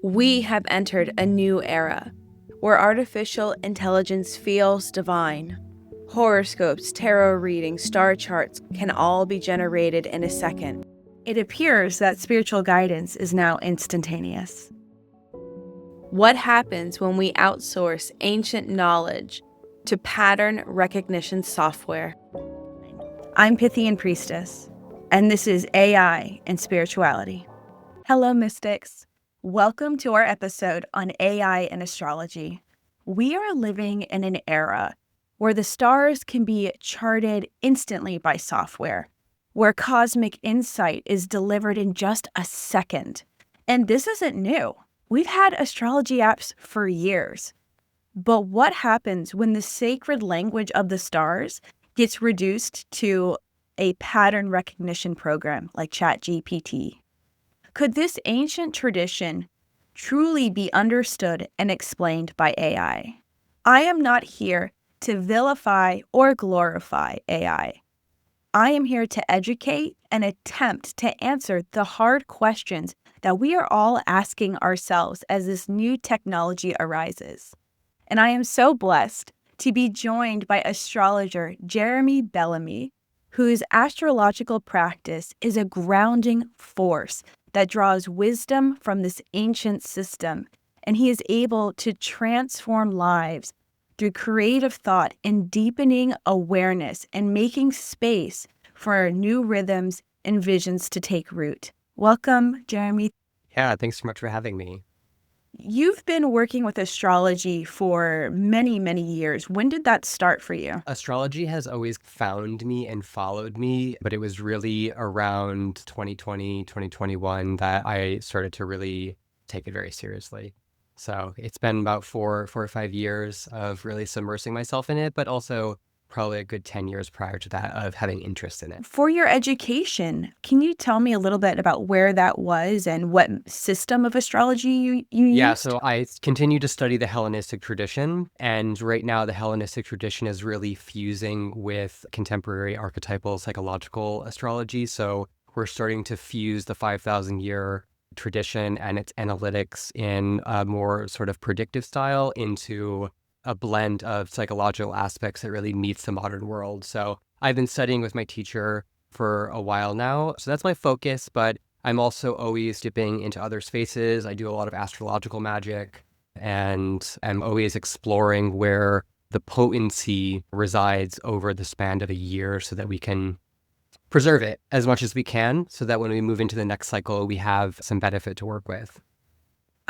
We have entered a new era where artificial intelligence feels divine. Horoscopes, tarot readings, star charts can all be generated in a second. It appears that spiritual guidance is now instantaneous. What happens when we outsource ancient knowledge to pattern recognition software? I'm Pythian Priestess, and this is AI and Spirituality. Hello, mystics. Welcome to our episode on AI and astrology. We are living in an era where the stars can be charted instantly by software, where cosmic insight is delivered in just a second. And this isn't new. We've had astrology apps for years. But what happens when the sacred language of the stars gets reduced to a pattern recognition program like ChatGPT? Could this ancient tradition truly be understood and explained by AI? I am not here to vilify or glorify AI. I am here to educate and attempt to answer the hard questions that we are all asking ourselves as this new technology arises. And I am so blessed to be joined by astrologer Jeramie Bellamy, whose astrological practice is a grounding force that draws wisdom from this ancient system, and he is able to transform lives through creative thought and deepening awareness and making space for new rhythms and visions to take root. Welcome, Jeramie. Yeah, thanks so much for having me. You've been working with astrology for many, many years. When did that start for you? Astrology has always found me and followed me, but it was really around 2020, 2021 that I started to really take it very seriously. So it's been about four or 5 years of really submersing myself in it, but also probably a good 10 years prior to that of having interest in it. For your education, can you tell me a little bit about where that was and what system of astrology you Yeah, used? so I continue to study the Hellenistic tradition, and right now the Hellenistic tradition is really fusing with contemporary archetypal psychological astrology. So we're starting to fuse the 5,000-year tradition and its analytics in a more sort of predictive style into a blend of psychological aspects that really meets the modern world. So I've been studying with my teacher for a while now. So that's my focus, but I'm also always dipping into other spaces. I do a lot of astrological magic, and I'm always exploring where the potency resides over the span of a year so that we can preserve it as much as we can so that when we move into the next cycle, we have some benefit to work with.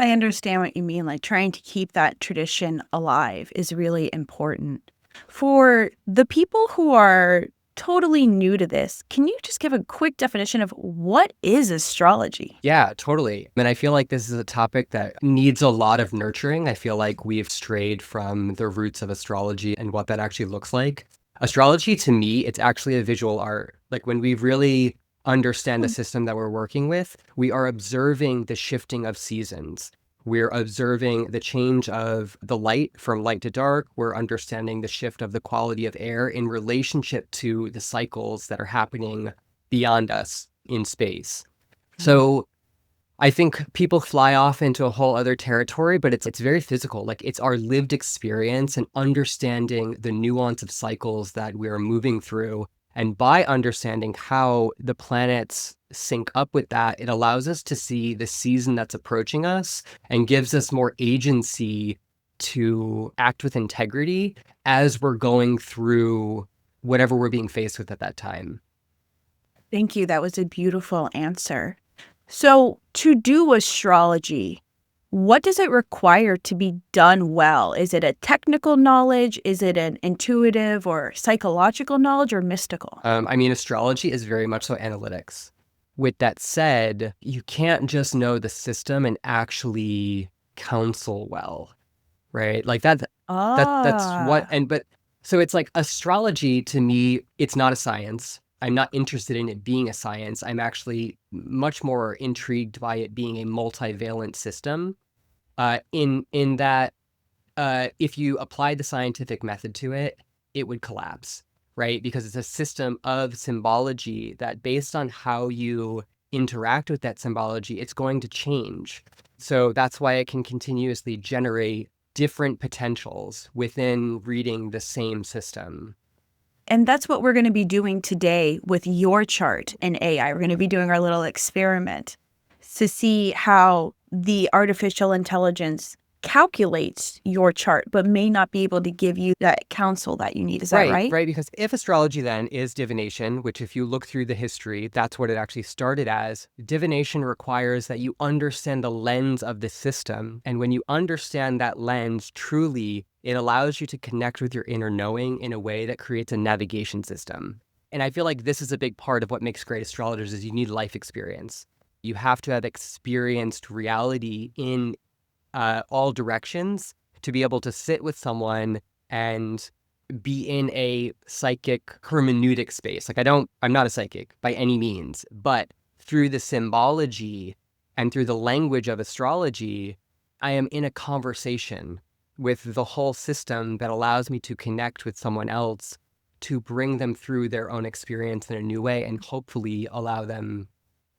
I understand what you mean. Like trying to keep that tradition alive is really important. For the people who are totally new to this, can you just give a quick definition of what is astrology? Yeah, totally. And I feel like this is a topic that needs a lot of nurturing. I feel like we've strayed from the roots of astrology and what that actually looks like. Astrology, to me, it's actually a visual art. Like when we really understand the system that we're working with, we are observing the shifting of seasons. We're observing the change of the light from light to dark. We're understanding the shift of the quality of air in relationship to the cycles that are happening beyond us in space. So I think people fly off into a whole other territory, but it's very physical. Like it's our lived experience and understanding the nuance of cycles that we're moving through. And by understanding how the planets sync up with that, it allows us to see the season that's approaching us and gives us more agency to act with integrity as we're going through whatever we're being faced with at that time. Thank you. That was a beautiful answer. So, to do astrology, what does it require to be done well? Is it a technical knowledge? Is it an intuitive or psychological knowledge or mystical? I mean, astrology is very much so analytics. With that said, you can't just know the system and actually counsel well, right? Like that's what, Ah, but so it's like astrology to me, it's not a science. I'm not interested in it being a science. I'm actually much more intrigued by it being a multivalent system. In that, if you apply the scientific method to it, it would collapse, right? Because it's a system of symbology that based on how you interact with that symbology, it's going to change. So that's why it can continuously generate different potentials within reading the same system. And that's what we're going to be doing today with your chart in AI. We're going to be doing our little experiment to see how the artificial intelligence calculates your chart, but may not be able to give you that counsel that you need. Is that right? Right. Because if astrology then is divination, which if you look through the history, that's what it actually started as. Divination requires that you understand the lens of the system. And when you understand that lens truly, it allows you to connect with your inner knowing in a way that creates a navigation system. And I feel like this is a big part of what makes great astrologers is you need life experience. You have to have experienced reality in all directions to be able to sit with someone and be in a psychic hermeneutic space. Like I'm not a psychic by any means, but through the symbology and through the language of astrology, I am in a conversation with the whole system that allows me to connect with someone else to bring them through their own experience in a new way and hopefully allow them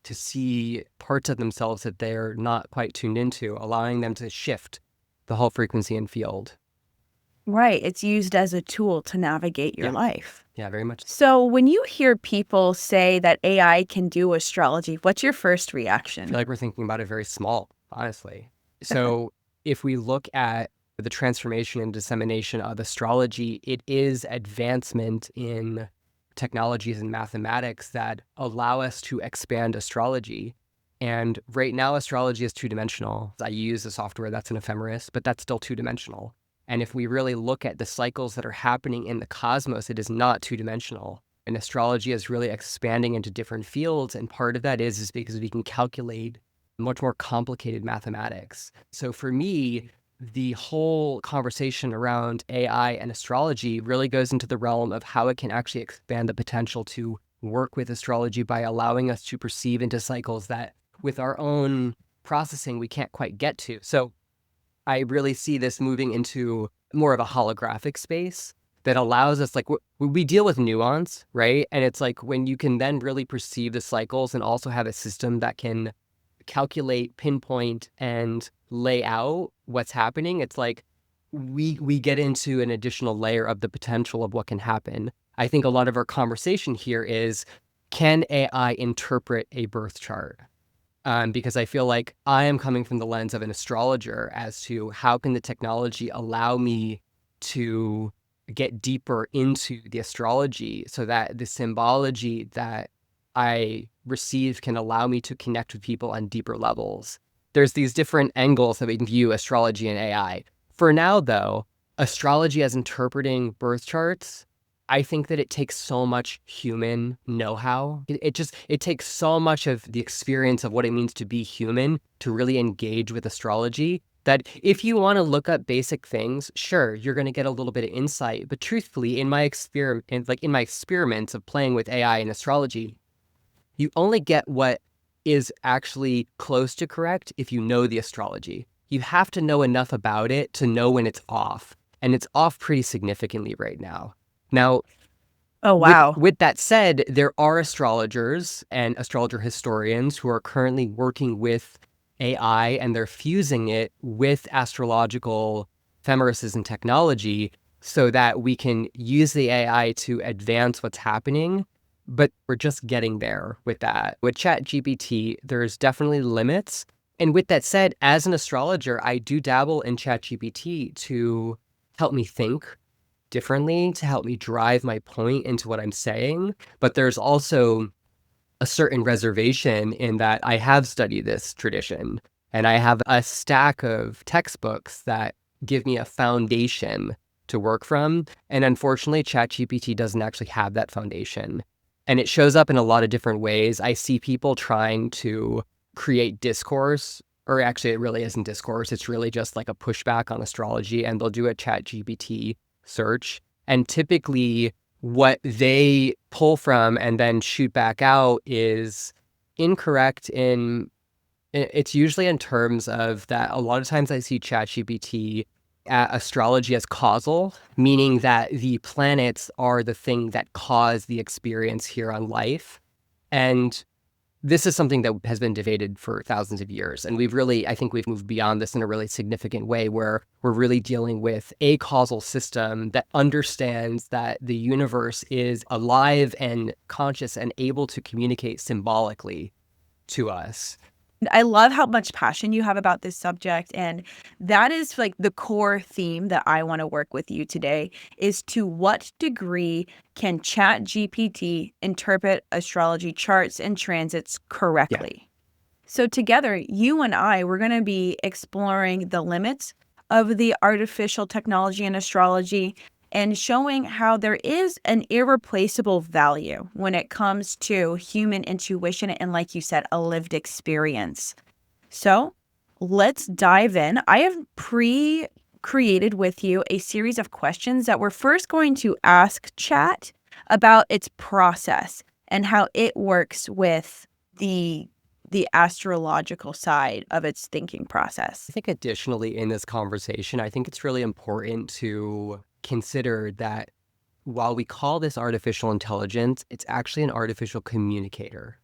to see parts of themselves that they're not quite tuned into, allowing them to shift the whole frequency and field. Right. It's used as a tool to navigate your life. Yeah, very much. So when you hear people say that AI can do astrology, what's your first reaction? I feel like we're thinking about it very small, honestly. So if we look at the transformation and dissemination of astrology, it is advancement in technologies and mathematics that allow us to expand astrology. And right now, astrology is two-dimensional. I use a software that's an ephemeris, but that's still two-dimensional. And if we really look at the cycles that are happening in the cosmos, it is not two-dimensional. And astrology is really expanding into different fields. And part of that is because we can calculate much more complicated mathematics. So for me, the whole conversation around AI and astrology really goes into the realm of how it can actually expand the potential to work with astrology by allowing us to perceive into cycles that with our own processing, we can't quite get to. So I really see this moving into more of a holographic space that allows us, like, we deal with nuance, right? And it's like when you can then really perceive the cycles and also have a system that can calculate, pinpoint, and lay out what's happening, it's like we get into an additional layer of the potential of what can happen. I think a lot of our conversation here is, can AI interpret a birth chart? Because I feel like I am coming from the lens of an astrologer as to how can the technology allow me to get deeper into the astrology so that the symbology that I receive can allow me to connect with people on deeper levels. There's these different angles that we can view astrology and AI. For now, though, astrology as interpreting birth charts, I think that it takes so much human know-how. It takes so much of the experience of what it means to be human to really engage with astrology that if you want to look up basic things, sure, you're going to get a little bit of insight. But truthfully, in my experiments of playing with AI and astrology, you only get what is actually close to correct if you know the astrology. You have to know enough about it to know when it's off. And it's off pretty significantly right now. Now, Oh, wow. with that said, there are astrologers and astrologer historians who are currently working with AI and they're fusing it with astrological ephemerises and technology so that we can use the AI to advance what's happening. But we're just getting there with that. With ChatGPT, there's definitely limits. And with that said, as an astrologer, I do dabble in ChatGPT to help me think differently, to help me drive my point into what I'm saying. But there's also a certain reservation in that I have studied this tradition and I have a stack of textbooks that give me a foundation to work from. And unfortunately, ChatGPT doesn't actually have that foundation. And it shows up in a lot of different ways. I see people trying to create discourse, or actually it really isn't discourse. It's really just like a pushback on astrology, and they'll do a ChatGPT search. And typically what they pull from and then shoot back out is incorrect it's usually in terms of that a lot of times I see ChatGPT astrology as causal, meaning that the planets are the thing that cause the experience here on life. And this is something that has been debated for thousands of years. And I think we've moved beyond this in a really significant way, where we're really dealing with a causal system that understands that the universe is alive and conscious and able to communicate symbolically to us. I love how much passion you have about this subject. And that is like the core theme that I want to work with you today is to what degree can ChatGPT interpret astrology charts and transits correctly? Yeah. So together, you and we're going to be exploring the limits of the artificial technology in astrology and showing how there is an irreplaceable value when it comes to human intuition and, like you said, a lived experience. So let's dive in. I have pre-created with you a series of questions that we're first going to ask Chat about its process and how it works with the astrological side of its thinking process. I think additionally in this conversation, I think it's really important to consider that while we call this artificial intelligence, it's actually an artificial communicator.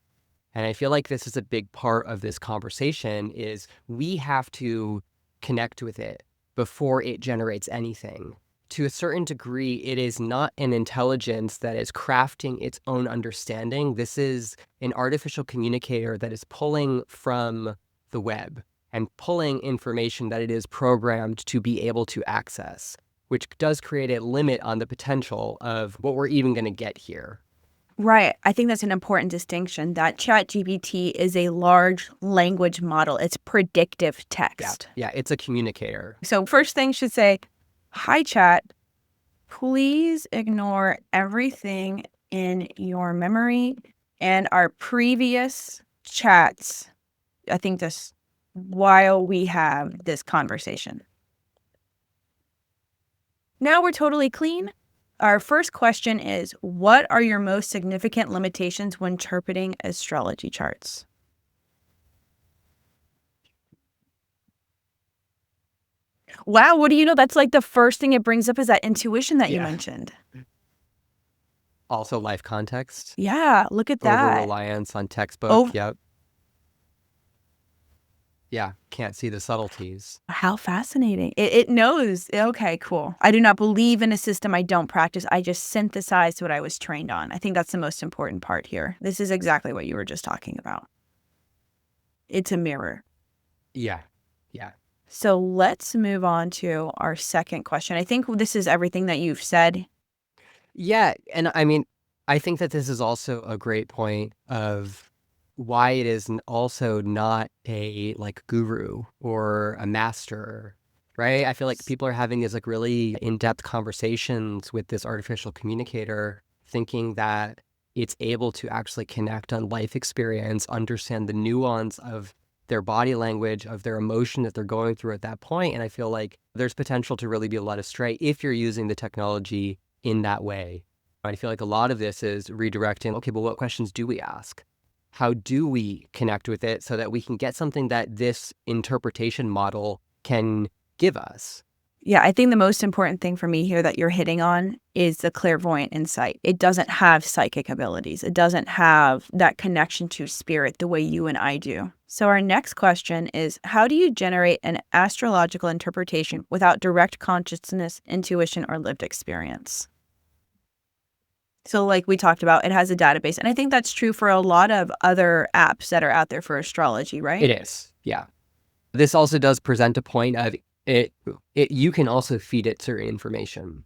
And I feel like this is a big part of this conversation is we have to connect with it before it generates anything. To a certain degree, it is not an intelligence that is crafting its own understanding. This is an artificial communicator that is pulling from the web and pulling information that it is programmed to be able to access, which does create a limit on the potential of what we're even going to get here. Right. I think that's an important distinction that ChatGPT is a large language model. It's predictive text. Yeah, it's a communicator. So first thing should say, "Hi, Chat. Please ignore everything in your memory and our previous chats." I think this while we have this conversation. Now we're totally clean. Our first question is, what are your most significant limitations when interpreting astrology charts? Wow, what do you know? That's like the first thing it brings up is that intuition that you mentioned. Also life context. Yeah, look at that. Over-reliance on textbook. Yep. Yeah, can't see the subtleties. How fascinating. It knows. Okay, cool. I do not believe in a system I don't practice. I just synthesized what I was trained on. I think that's the most important part here. This is exactly what you were just talking about. It's a mirror. Yeah. So let's move on to our second question. I think this is everything that you've said. Yeah, and I mean, I think that this is also a great point of why it is also not a like guru or a master, right? I feel like people are having these like really in-depth conversations with this artificial communicator, thinking that it's able to actually connect on life experience, understand the nuance of their body language, of their emotion that they're going through at that point. And I feel like there's potential to really be led astray if you're using the technology in that way. I feel like a lot of this is redirecting, okay, but what questions do we ask? How do we connect with it so that we can get something that this interpretation model can give us? Yeah, I think the most important thing for me here that you're hitting on is the clairvoyant insight. It doesn't have psychic abilities. It doesn't have that connection to spirit the way you and I do. So our next question is, how do you generate an astrological interpretation without direct consciousness, intuition, or lived experience? So like we talked about, it has a database. And I think that's true for a lot of other apps that are out there for astrology, right? It is, yeah. This also does present a point of you can also feed it certain information.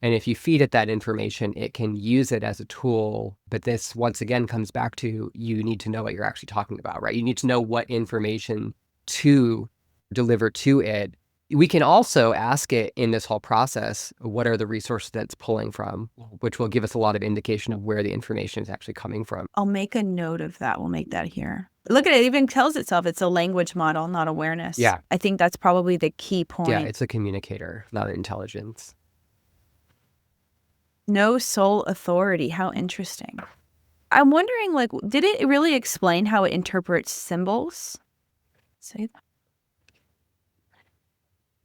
And if you feed it that information, it can use it as a tool. But this, once again, comes back to you need to know what you're actually talking about, right? You need to know what information to deliver to it. We can also ask it in this whole process, what are the resources that it's pulling from, which will give us a lot of indication of where the information is actually coming from. I'll make a note of that. We'll make that here. Look at it. It even tells itself it's a language model, not awareness. Yeah. I think that's probably the key point. Yeah, it's a communicator, not intelligence. No sole authority. How interesting. I'm wondering, like, did it really explain how it interprets symbols? Say that.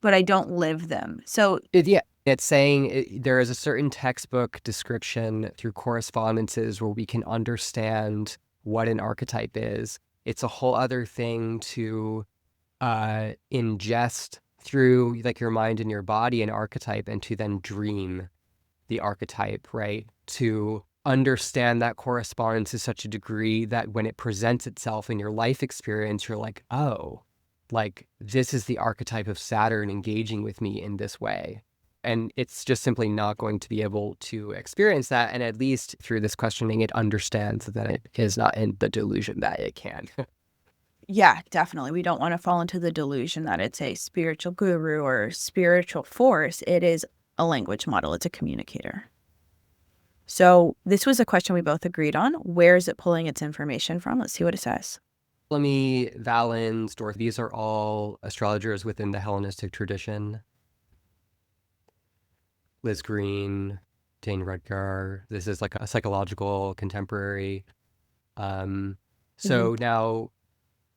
But I don't live them. So it's saying there is a certain textbook description through correspondences where we can understand what an archetype is. It's a whole other thing to ingest through like your mind and your body an archetype and to then dream the archetype, right? To understand that correspondence to such a degree that when it presents itself in your life experience, you're like, oh, like this is the archetype of Saturn engaging with me in this way. And it's just simply not going to be able to experience that. And at least through this questioning, it understands that it is not in the delusion that it can. Yeah, definitely. We don't want to fall into the delusion that it's a spiritual guru or spiritual force. It is a language model. It's a communicator. So this was a question we both agreed on. Where is it pulling its information from? Let's see what it says. Bellamy, Valens, Dorothy, these are all astrologers within the Hellenistic tradition. Liz Green, Dane Rudgar. This is like a psychological contemporary. Now,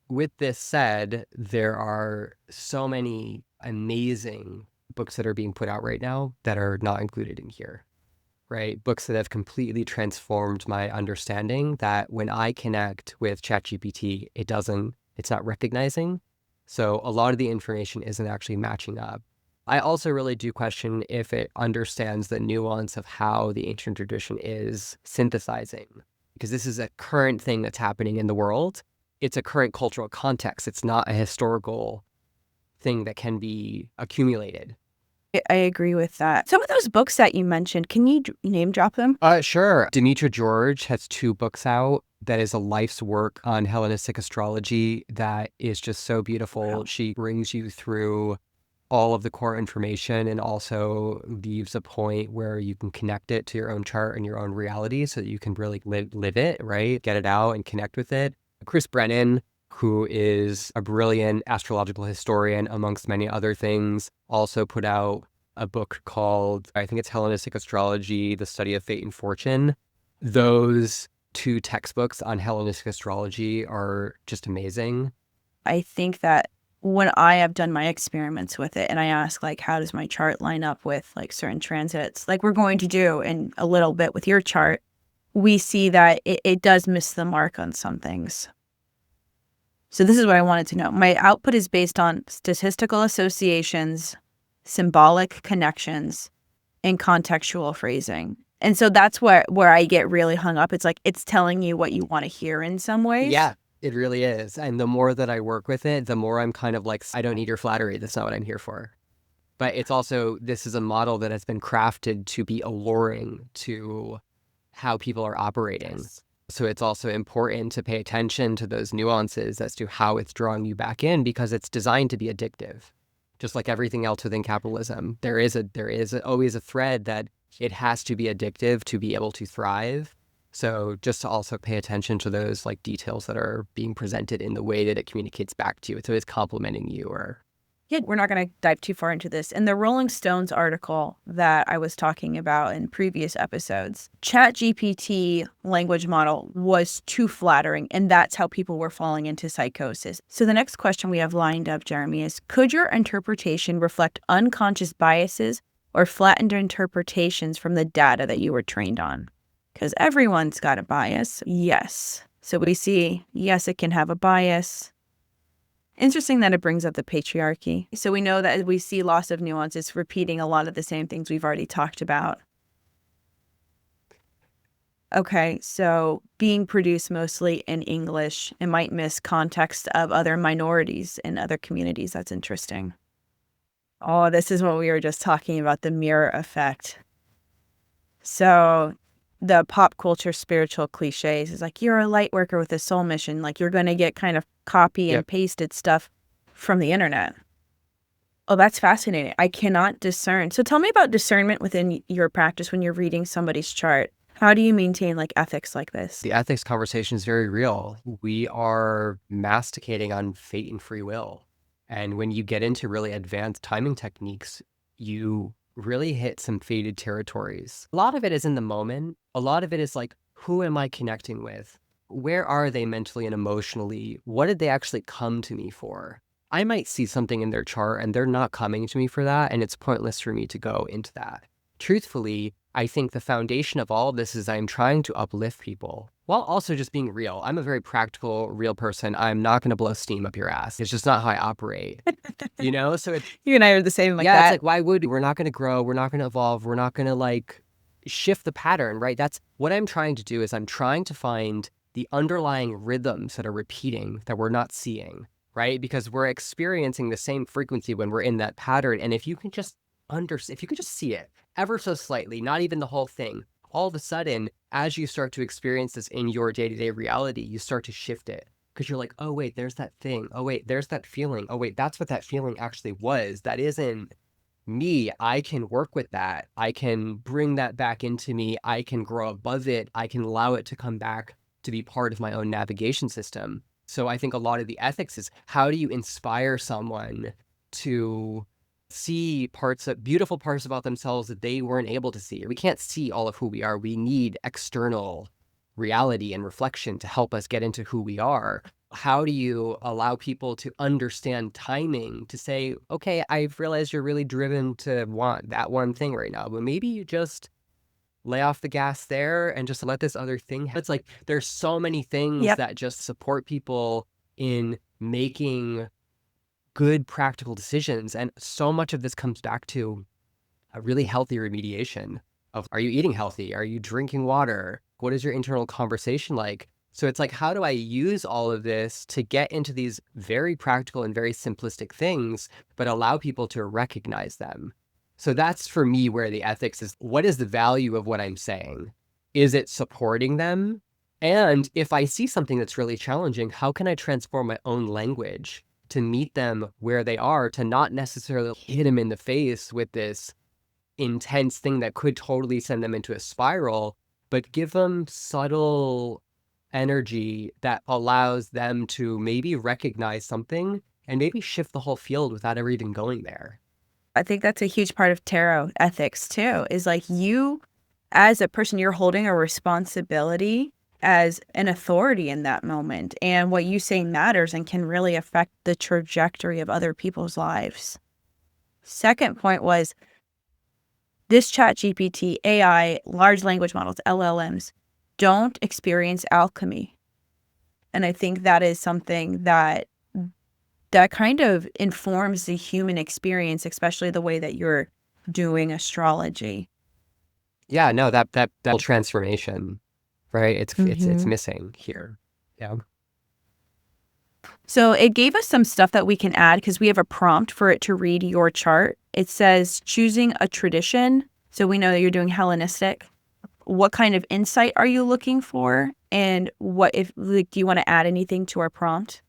with this said, there are so many amazing books that are being put out right now that are not included in here, right? Books that have completely transformed my understanding that when I connect with ChatGPT, it's not recognizing. So a lot of the information isn't actually matching up. I also really do question if it understands the nuance of how the ancient tradition is synthesizing, because this is a current thing that's happening in the world. It's a current cultural context. It's not a historical thing that can be accumulated. I agree with that. Some of those books that you mentioned, can you name drop them? Sure. Demetra George has 2 books out that is a life's work on Hellenistic astrology that is just so beautiful. Wow. She brings you through all of the core information and also leaves a point where you can connect it to your own chart and your own reality so that you can really live it, right? Get it out and connect with it. Chris Brennan, who is a brilliant astrological historian, amongst many other things, also put out a book called, I think it's Hellenistic Astrology, The Study of Fate and Fortune. Those 2 textbooks on Hellenistic astrology are just amazing. I think that when I have done my experiments with it and I ask, like, how does my chart line up with like certain transits, like we're going to do in a little bit with your chart, we see that it does miss the mark on some things. So this is what I wanted to know. My output is based on statistical associations, symbolic connections, and contextual phrasing. And so that's where I get really hung up. It's like it's telling you what you want to hear in some ways. Yeah, it really is. And the more that I work with it, the more I'm kind of like, I don't need your flattery. That's not what I'm here for. But it's also, this is a model that has been crafted to be alluring to how people are operating. Yes. So it's also important to pay attention to those nuances as to how it's drawing you back in, because it's designed to be addictive. Just like everything else within capitalism, there is always a thread that it has to be addictive to be able to thrive. So just to also pay attention to those like details that are being presented in the way that it communicates back to you. So it's complimenting you or... Yeah, we're not going to dive too far into this. In the Rolling Stones article that I was talking about in previous episodes, ChatGPT language model was too flattering, and that's how people were falling into psychosis. So the next question we have lined up, Jeramie, is could your interpretation reflect unconscious biases or flattened interpretations from the data that you were trained on? Because everyone's got a bias. Yes. So we see, yes, it can have a bias. Interesting that it brings up the patriarchy. So we know that we see loss of nuance. It's repeating a lot of the same things we've already talked about. Okay, so being produced mostly in English, it might miss context of other minorities in other communities. That's interesting. Oh, this is what we were just talking about, the mirror effect. So the pop culture spiritual cliches is like, you're a light worker with a soul mission. Like you're going to get kind of copy and pasted stuff from the internet. Oh, that's fascinating. I cannot discern. So tell me about discernment within your practice when you're reading somebody's chart. How do you maintain like ethics like this? The ethics conversation is very real. We are masticating on fate and free will. And when you get into really advanced timing techniques, you really hit some fated territories. A lot of it is in the moment. A lot of it is like, who am I connecting with? Where are they mentally and emotionally? What did they actually come to me for? I might see something in their chart and they're not coming to me for that, and it's pointless for me to go into that. Truthfully, I think the foundation of all of this is I'm trying to uplift people while also just being real. I'm a very practical, real person. I'm not going to blow steam up your ass. It's just not how I operate, you know? So it's, You and I are the same like yeah, it's that. like, why would we're not going to grow? We're not going to evolve. We're not going to like shift the pattern, right? That's what I'm trying to do is I'm trying to find the underlying rhythms that are repeating that we're not seeing, right? Because we're experiencing the same frequency when we're in that pattern. And if you can just if you could just see it ever so slightly, not even the whole thing, all of a sudden, as you start to experience this in your day-to-day reality, you start to shift it. Because you're like, oh, wait, there's that thing. Oh, wait, there's that feeling. Oh, wait, that's what that feeling actually was. That isn't me. I can work with that. I can bring that back into me. I can grow above it. I can allow it to come back to be part of my own navigation system. So I think a lot of the ethics is how do you inspire someone to see beautiful parts about themselves that they weren't able to see. We can't see all of who we are. We need external reality and reflection to help us get into who we are. How do you allow people to understand timing to say, okay, I've realized you're really driven to want that one thing right now, but maybe you just lay off the gas there and just let this other thing happen. It's like there's so many things that just support people in making good practical decisions. And so much of this comes back to a really healthy remediation of, are you eating healthy? Are you drinking water? What is your internal conversation like? So it's like, how do I use all of this to get into these very practical and very simplistic things, but allow people to recognize them? So that's for me where the ethics is, what is the value of what I'm saying? Is it supporting them? And if I see something that's really challenging, how can I transform my own language to meet them where they are, to not necessarily hit them in the face with this intense thing that could totally send them into a spiral, but give them subtle energy that allows them to maybe recognize something and maybe shift the whole field without ever even going there. I think that's a huge part of tarot ethics too, is like you as a person, you're holding a responsibility as an authority in that moment. And what you say matters and can really affect the trajectory of other people's lives. Second point was this ChatGPT, AI, large language models, LLMs, don't experience alchemy. And I think that is something that kind of informs the human experience, especially the way that you're doing astrology. Yeah, no, that whole transformation, right? It's missing here. Yeah. So it gave us some stuff that we can add because we have a prompt for it to read your chart. It says choosing a tradition. So we know that you're doing Hellenistic. What kind of insight are you looking for? And what if do you want to add anything to our prompt?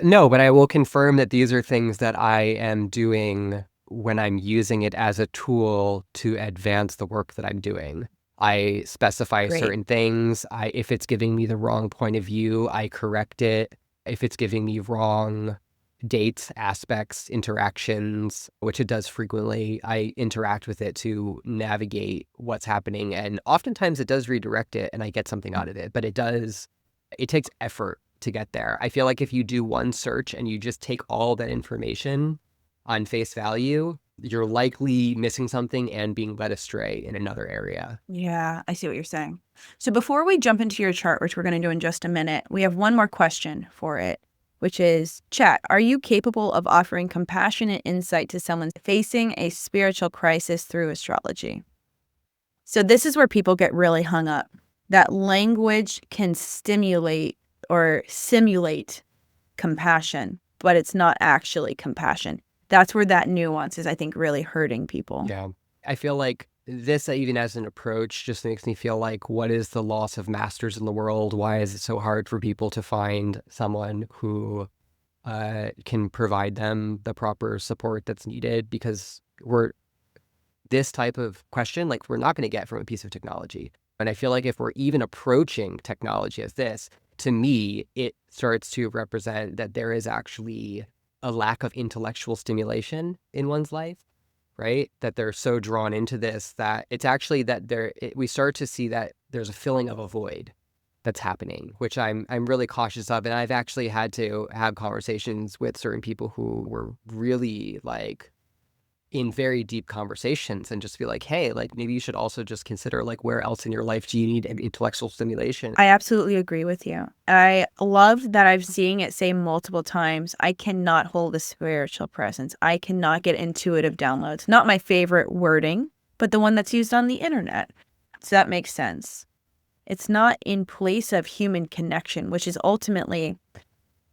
No, but I will confirm that these are things that I am doing when I'm using it as a tool to advance the work that I'm doing. I specify certain things. If it's giving me the wrong point of view, I correct it. If it's giving me wrong dates, aspects, interactions, which it does frequently, I interact with it to navigate what's happening. And oftentimes it does redirect it and I get something out of it, but it takes effort to get there. I feel like if you do one search and you just take all that information on face value, you're likely missing something and being led astray in another area. Yeah, I see what you're saying. So before we jump into your chart, which we're going to do in just a minute, we have one more question for it, which is, chat, are you capable of offering compassionate insight to someone facing a spiritual crisis through astrology? So this is where people get really hung up. That language can stimulate or simulate compassion, but it's not actually compassion. That's where that nuance is, I think, really hurting people. Yeah. I feel like this, even as an approach, just makes me feel like, what is the loss of masters in the world? Why is it so hard for people to find someone who can provide them the proper support that's needed? Because this type of question, like, we're not going to get from a piece of technology. And I feel like if we're even approaching technology as this, to me, it starts to represent that there is actually a lack of intellectual stimulation in one's life, right? That they're so drawn into this that it's actually that we start to see that there's a filling of a void that's happening, which I'm really cautious of. And I've actually had to have conversations with certain people who were really like in very deep conversations and just be like, hey, like maybe you should also just consider like where else in your life do you need intellectual stimulation? I absolutely agree with you. I love that I've seen it say multiple times, I cannot hold a spiritual presence. I cannot get intuitive downloads. Not my favorite wording, but the one that's used on the internet. So that makes sense. It's not in place of human connection, which is ultimately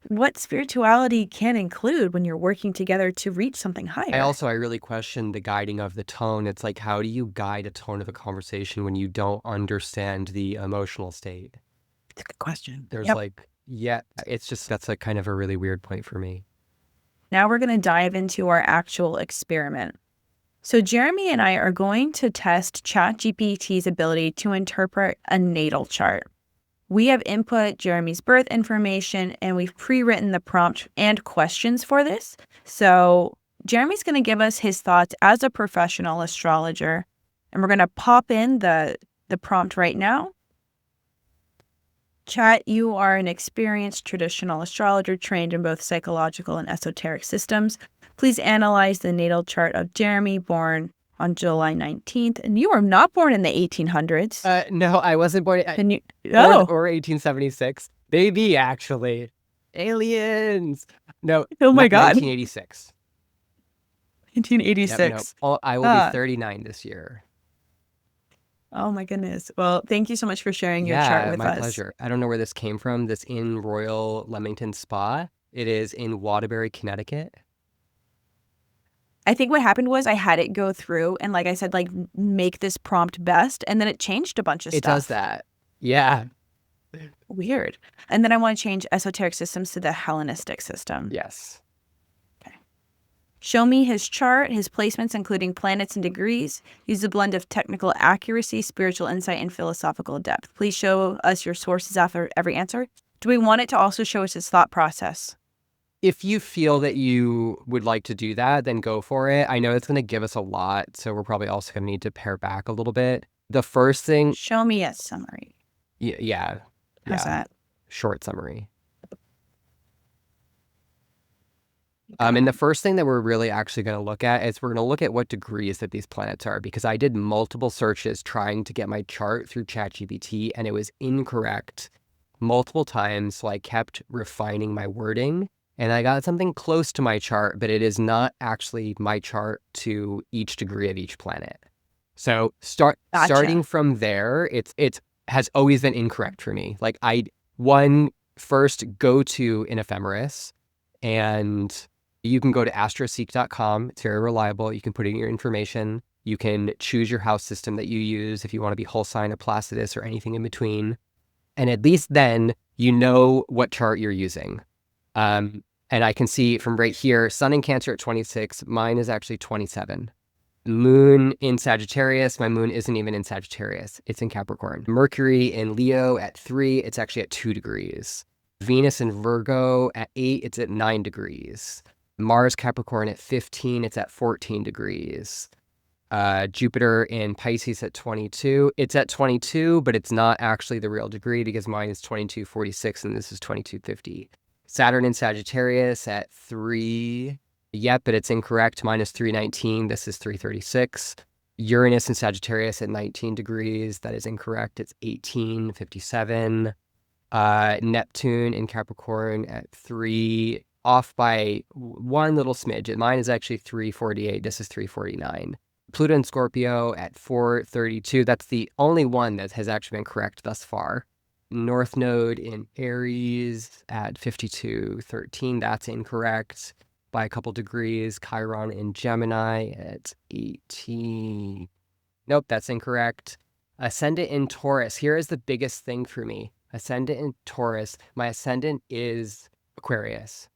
what spirituality can include when you're working together to reach something higher. I really question the guiding of the tone. It's like, how do you guide a tone of a conversation when you don't understand the emotional state? It's a good question. There's Yep. like, yeah, it's just, that's like kind of a really weird point for me. Now we're going to dive into our actual experiment. So Jeramie and I are going to test ChatGPT's ability to interpret a natal chart. We have input Jeramie's birth information, and we've pre-written the prompt and questions for this. So Jeramie's going to give us his thoughts as a professional astrologer, and we're going to pop in the prompt right now. Chat, you are an experienced traditional astrologer trained in both psychological and esoteric systems. Please analyze the natal chart of Jeramie, born on July 19th. And you were not born in the 1800s. No, I wasn't born. Or 1876. Maybe, actually. Aliens. No. Oh my God. 1986. 1986. Yep, no. I will be 39 this year. Oh my goodness. Well, thank you so much for sharing your chart with us. Yeah, my pleasure. I don't know where this came from. This in Royal Leamington Spa. It is in Waterbury, Connecticut. I think what happened was I had it go through and, like I said, like make this prompt best, and then it changed a bunch of stuff. It does that. Yeah. Weird. And then I want to change esoteric systems to the Hellenistic system. Yes. Okay. Show me his chart, his placements, including planets and degrees. Use a blend of technical accuracy, spiritual insight, and philosophical depth. Please show us your sources after every answer. Do we want it to also show us his thought process? If you feel that you would like to do that, then go for it. I know it's going to give us a lot, so we're probably also going to need to pare back a little bit. The first thing... Show me a summary. Yeah. How's that? Short summary. And the first thing that we're really actually going to look at is we're going to look at what degrees that these planets are, because I did multiple searches trying to get my chart through ChatGPT, and it was incorrect multiple times, so I kept refining my wording. And I got something close to my chart, but it is not actually my chart to each degree of each planet. So starting from there, it has always been incorrect for me. Like first go to an ephemeris, and you can go to astroseek.com. It's very reliable. You can put in your information. You can choose your house system that you use if you want to be whole sign or Placidus or anything in between. And at least then you know what chart you're using. And I can see from right here, Sun in Cancer at 26. Mine is actually 27. Moon in Sagittarius. My moon isn't even in Sagittarius. It's in Capricorn. Mercury in Leo at 3. It's actually at 2 degrees. Venus in Virgo at 8. It's at 9 degrees. Mars Capricorn at 15. It's at 14 degrees. Jupiter in Pisces at 22. It's at 22, but it's not actually the real degree because mine is 2246 and this is 2250. Saturn in Sagittarius at 3. Yep, but it's incorrect. Mine is 319. This is 336. Uranus in Sagittarius at 19 degrees. That is incorrect. It's 1857. Neptune in Capricorn at 3. Off by one little smidge. Mine is actually 348. This is 349. Pluto in Scorpio at 432. That's the only one that has actually been correct thus far. North Node in Aries at 5213. That's incorrect by a couple degrees. Chiron in Gemini at 18. Nope, that's incorrect. Ascendant in Taurus. Here is the biggest thing for me. Ascendant in Taurus. My ascendant is Aquarius.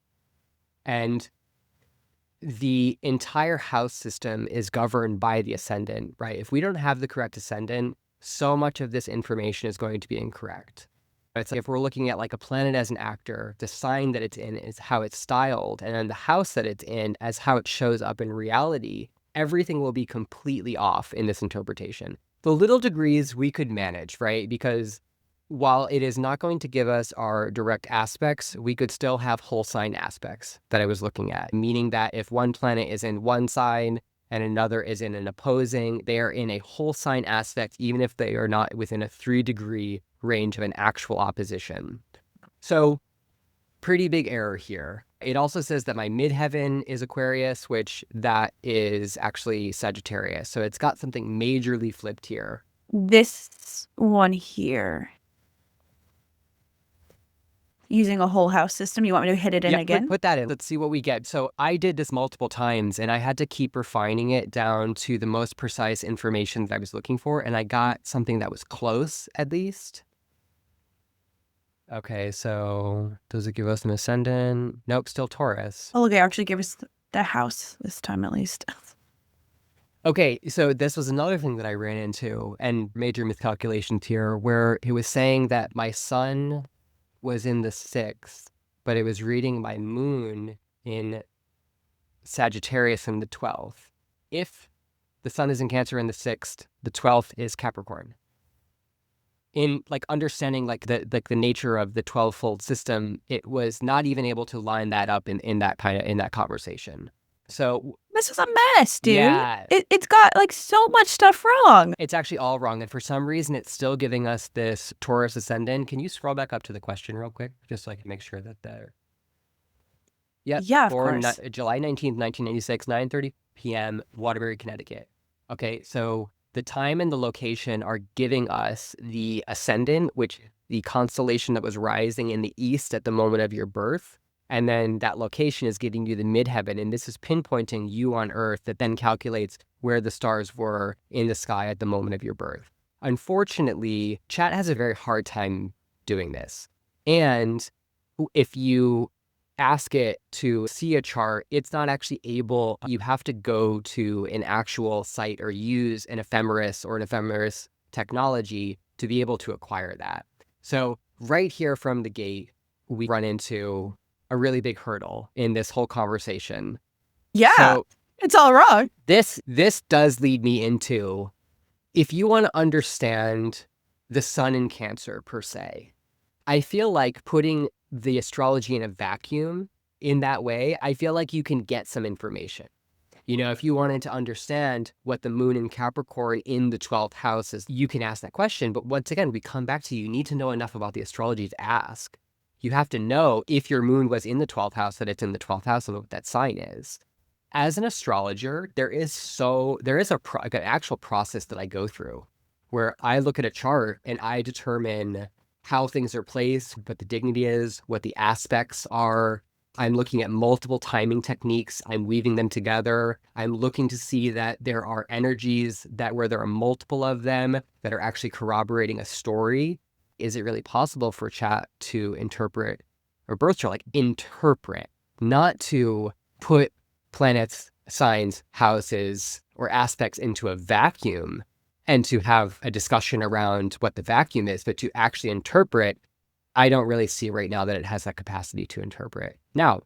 And the entire house system is governed by the ascendant, right? If we don't have the correct ascendant, so much of this information is going to be incorrect. It's like if we're looking at like a planet as an actor, the sign that it's in is how it's styled, and then the house that it's in as how it shows up in reality, everything will be completely off in this interpretation. The little degrees we could manage, right? Because while it is not going to give us our direct aspects, we could still have whole sign aspects that I was looking at, meaning that if one planet is in one sign and another is in an opposing. They are in a whole sign aspect, even if they are not within a 3-degree range of an actual opposition. So pretty big error here. It also says that my midheaven is Aquarius, which that is actually Sagittarius. So it's got something majorly flipped here. This one here, using a whole house system. You want me to hit it in again? Put that in. Let's see what we get. So I did this multiple times, and I had to keep refining it down to the most precise information that I was looking for, and I got something that was close, at least. Okay, so does it give us an ascendant? Nope, still Taurus. Oh, look, it actually gave us the house this time at least. Okay, so this was another thing that I ran into, and major miscalculations here, where it was saying that my sun was in the 6th, but it was reading my moon in Sagittarius in the 12th. If the sun is in Cancer in the 6th, the 12th is Capricorn. In like understanding like the nature of the 12-fold system, it was not even able to line that up in that conversation. So this is a mess, dude. Yeah. It's got like so much stuff wrong. It's actually all wrong, and for some reason it's still giving us this Taurus ascendant. Can you scroll back up to the question real quick, just so I can make sure that they're... Yep. Yeah, of Born course. July 19th, 1996, 9:30 p.m., Waterbury, Connecticut. Okay, so the time and the location are giving us the ascendant, which the constellation that was rising in the east at the moment of your birth. And then that location is giving you the midheaven. And this is pinpointing you on Earth that then calculates where the stars were in the sky at the moment of your birth. Unfortunately, chat has a very hard time doing this. And if you ask it to see a chart, it's not actually able. You have to go to an actual site or use an ephemeris or an ephemeris technology to be able to acquire that. So right here from the gate, we run into a really big hurdle in this whole conversation. Yeah, so it's all wrong. This does lead me into, if you want to understand the sun in Cancer per se, I feel like putting the astrology in a vacuum in that way, I feel like you can get some information. You know, if you wanted to understand what the moon in Capricorn in the 12th house is, you can ask that question. But once again, we come back to you need to know enough about the astrology to ask. You have to know if your moon was in the 12th house, that it's in the 12th house and what that sign is. As an astrologer, there is an actual process that I go through where I look at a chart and I determine how things are placed, what the dignity is, what the aspects are. I'm looking at multiple timing techniques. I'm weaving them together. I'm looking to see that there are energies where there are multiple of them that are actually corroborating a story. Is it really possible for chat to interpret, or birth chart, like interpret, not to put planets, signs, houses, or aspects into a vacuum and to have a discussion around what the vacuum is, but to actually interpret? I don't really see right now that it has that capacity to interpret. Now,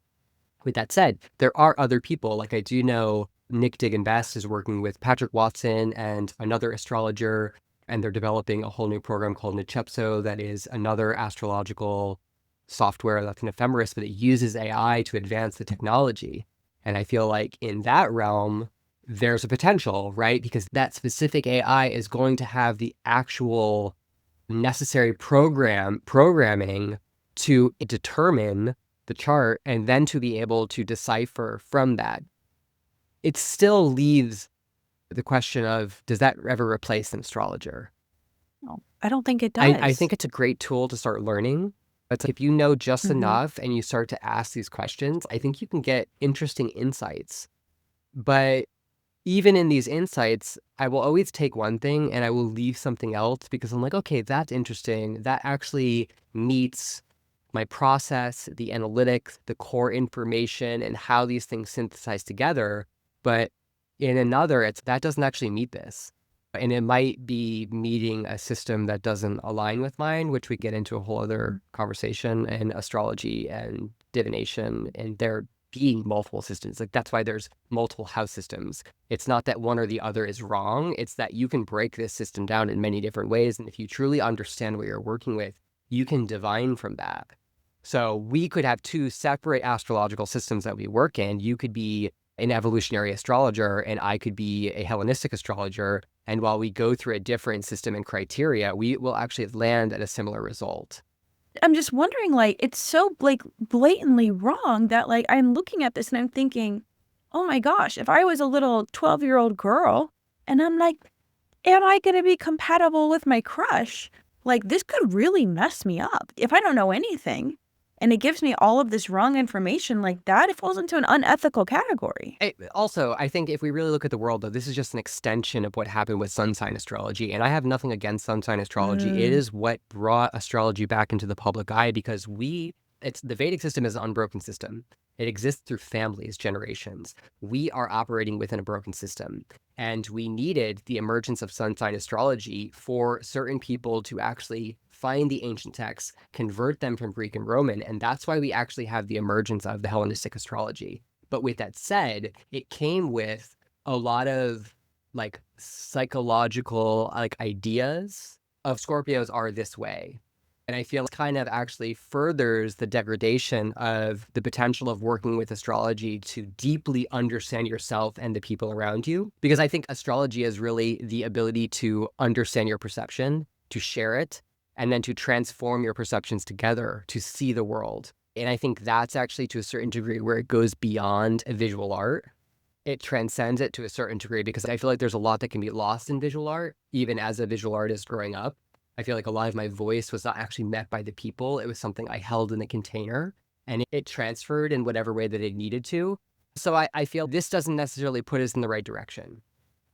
with that said, there are other people, like I do know Nick Diggin-Best is working with Patrick Watson and another astrologer, and they're developing a whole new program called Nichepso that is another astrological software that's an ephemeris, but it uses AI to advance the technology. And I feel like in that realm, there's a potential, right? Because that specific AI is going to have the actual necessary programming to determine the chart and then to be able to decipher from that. It still leaves the question of, does that ever replace an astrologer? No, I don't think it does. I think it's a great tool to start learning. But if you know just enough and you start to ask these questions, I think you can get interesting insights. But even in these insights, I will always take one thing and I will leave something else because I'm like, okay, that's interesting. That actually meets my process, the analytics, the core information, and how these things synthesize together. But in another, that doesn't actually meet this. And it might be meeting a system that doesn't align with mine, which we get into a whole other conversation, and astrology and divination, and there being multiple systems. Like, that's why there's multiple house systems. It's not that one or the other is wrong. It's that you can break this system down in many different ways. And if you truly understand what you're working with, you can divine from that. So we could have two separate astrological systems that we work in. You could be an evolutionary astrologer and I could be a Hellenistic astrologer. And while we go through a different system and criteria, we will actually land at a similar result. I'm just wondering, like, it's so like blatantly wrong that like I'm looking at this and I'm thinking, oh my gosh, if I was a little 12-year-old girl and I'm like, am I going to be compatible with my crush? Like, this could really mess me up if I don't know anything. And it gives me all of this wrong information like that. It falls into an unethical category. Also, I think if we really look at the world, though, this is just an extension of what happened with sun sign astrology. And I have nothing against sun sign astrology. It is what brought astrology back into the public eye because it's the Vedic system is an unbroken system. It exists through families, generations. We are operating within a broken system. And we needed the emergence of sun sign astrology for certain people to actually find the ancient texts, convert them from Greek and Roman, and that's why we actually have the emergence of the Hellenistic astrology. But with that said, it came with a lot of like psychological like ideas of Scorpios are this way. And I feel it kind of actually furthers the degradation of the potential of working with astrology to deeply understand yourself and the people around you. Because I think astrology is really the ability to understand your perception, to share it, and then to transform your perceptions together to see the world. And I think that's actually to a certain degree where it goes beyond a visual art. It transcends it to a certain degree because I feel like there's a lot that can be lost in visual art, even as a visual artist growing up. I feel like a lot of my voice was not actually met by the people. It was something I held in a container and it transferred in whatever way that it needed to. So I feel this doesn't necessarily put us in the right direction.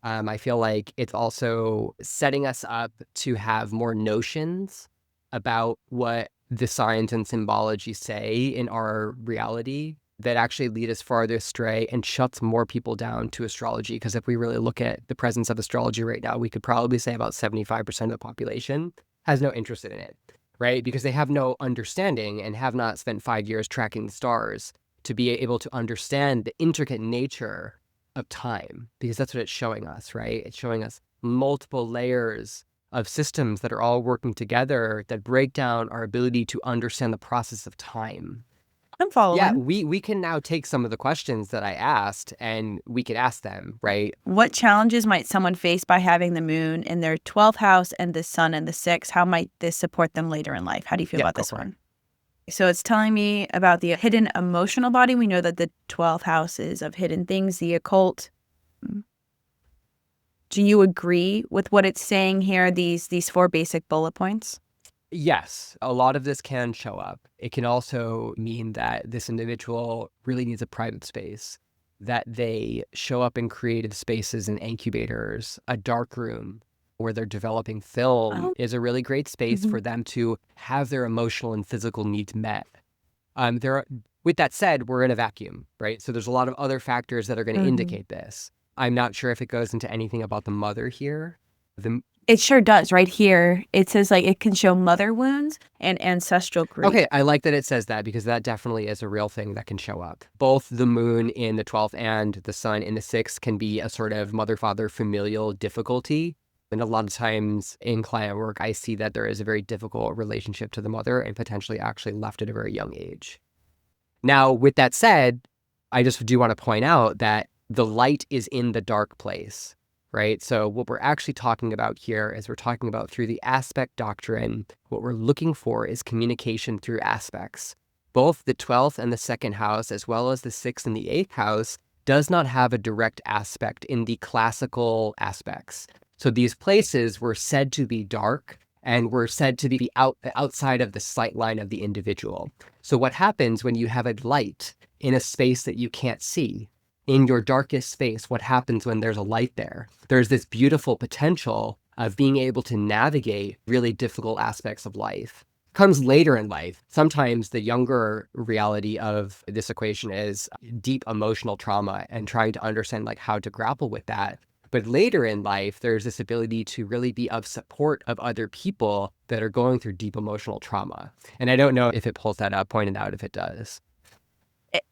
I feel like it's also setting us up to have more notions about what the science and symbology say in our reality that actually lead us farther astray and shuts more people down to astrology. Because if we really look at the presence of astrology right now, we could probably say about 75% of the population has no interest in it, right? Because they have no understanding and have not spent 5 years tracking the stars to be able to understand the intricate nature of time, because that's what it's showing us, right? It's showing us multiple layers of systems that are all working together that break down our ability to understand the process of time. I'm following. Yeah, we can now take some of the questions that I asked and we could ask them, right? What challenges might someone face by having the moon in their 12th house and the sun in the 6th? How might this support them later in life? How do you feel about this one? So it's telling me about the hidden emotional body. We know that the 12th house is of hidden things, the occult. Do you agree with what it's saying here, these 4 basic bullet points? Yes, a lot of this can show up. It can also mean that this individual really needs a private space, that they show up in creative spaces and incubators. A dark room where they're developing film is a really great space for them to have their emotional and physical needs met. With that said, we're in a vacuum, right? So there's a lot of other factors that are going to indicate this. I'm not sure if it goes into anything about the mother here. It sure does. Right here, it says like it can show mother wounds and ancestral grief. Okay, I like that it says that because that definitely is a real thing that can show up. Both the moon in the 12th and the sun in the 6th can be a sort of mother-father familial difficulty. And a lot of times in client work, I see that there is a very difficult relationship to the mother and potentially actually left at a very young age. Now, with that said, I just do want to point out that the light is in the dark place, right? So what we're actually talking about here is we're talking about through the aspect doctrine, what we're looking for is communication through aspects. Both the 12th and the 2nd house, as well as the 6th and the 8th house, does not have a direct aspect in the classical aspects. So these places were said to be dark and were said to be outside of the sight line of the individual. So what happens when you have a light in a space that you can't see? In your darkest space, what happens when there's a light there? There's this beautiful potential of being able to navigate really difficult aspects of life. Comes later in life. Sometimes the younger reality of this equation is deep emotional trauma and trying to understand like how to grapple with that. But later in life, there's this ability to really be of support of other people that are going through deep emotional trauma. And I don't know if it pulls that up, pointed out if it does.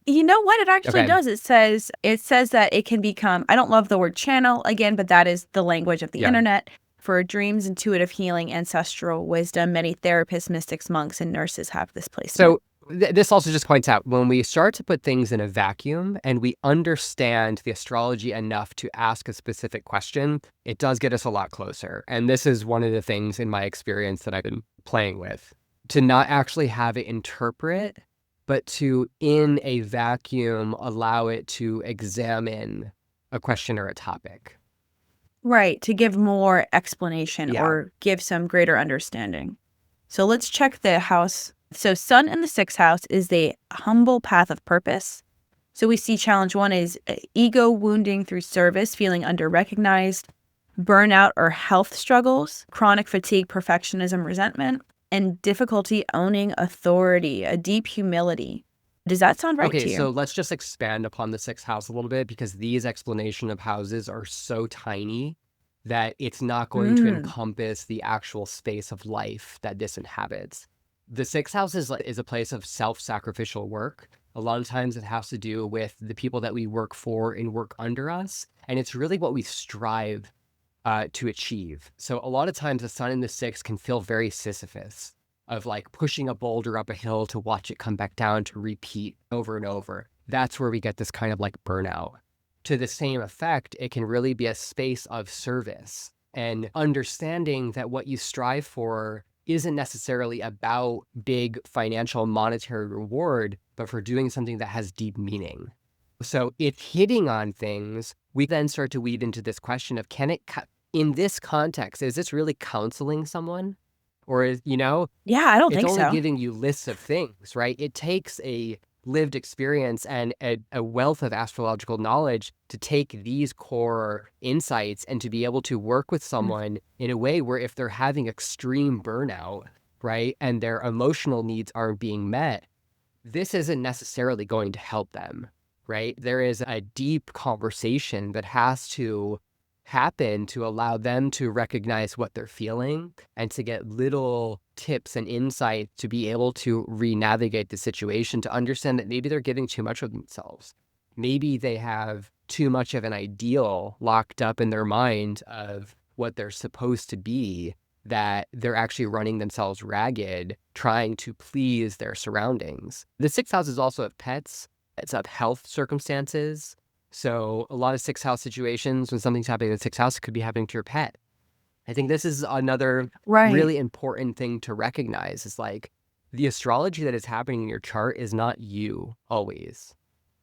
You know what? It actually does. It says that it can become, I don't love the word channel again, but that is the language of the internet. For dreams, intuitive healing, ancestral wisdom, many therapists, mystics, monks, and nurses have this placement. So This also just points out when we start to put things in a vacuum and we understand the astrology enough to ask a specific question, it does get us a lot closer. And this is one of the things in my experience that I've been playing with, to not actually have it interpret, but to, in a vacuum, allow it to examine a question or a topic. Right, to give more explanation Yeah. or give some greater understanding. So let's check the house. So Sun in the 6th house is the humble path of purpose. So we see challenge 1 is ego wounding through service, feeling under-recognized, burnout or health struggles, chronic fatigue, perfectionism, resentment, and difficulty owning authority, a deep humility. Does that sound right Okay, to you? so let's just expand upon the 6th house a little bit, because these explanation of houses are so tiny that it's not going to encompass the actual space of life that this inhabits. The 6th house is a place of self-sacrificial work. A lot of times it has to do with the people that we work for and work under us, and it's really what we strive to achieve. So a lot of times the sun in the 6th can feel very Sisyphus, of like pushing a boulder up a hill to watch it come back down, to repeat over and over. That's where we get this kind of like burnout. To the same effect, it can really be a space of service and understanding that what you strive for isn't necessarily about big financial monetary reward, but for doing something that has deep meaning. So it's hitting on things. We then start to weave into this question of, can it, in this context, is this really counseling someone? Or is, Yeah, I don't it's think only so. giving you lists of things, right? It takes a lived experience and a wealth of astrological knowledge to take these core insights and to be able to work with someone in a way where if they're having extreme burnout, right, and their emotional needs aren't being met, this isn't necessarily going to help them, right? There is a deep conversation that has to happen to allow them to recognize what they're feeling and to get little tips and insight to be able to re-navigate the situation, to understand that maybe they're giving too much of themselves. Maybe they have too much of an ideal locked up in their mind of what they're supposed to be, that they're actually running themselves ragged, trying to please their surroundings. The 6th house is also of pets. It's of health circumstances. So a lot of 6th house situations, when something's happening in the 6th house, it could be happening to your pet. I think this is another really important thing to recognize, is like the astrology that is happening in your chart is not you always.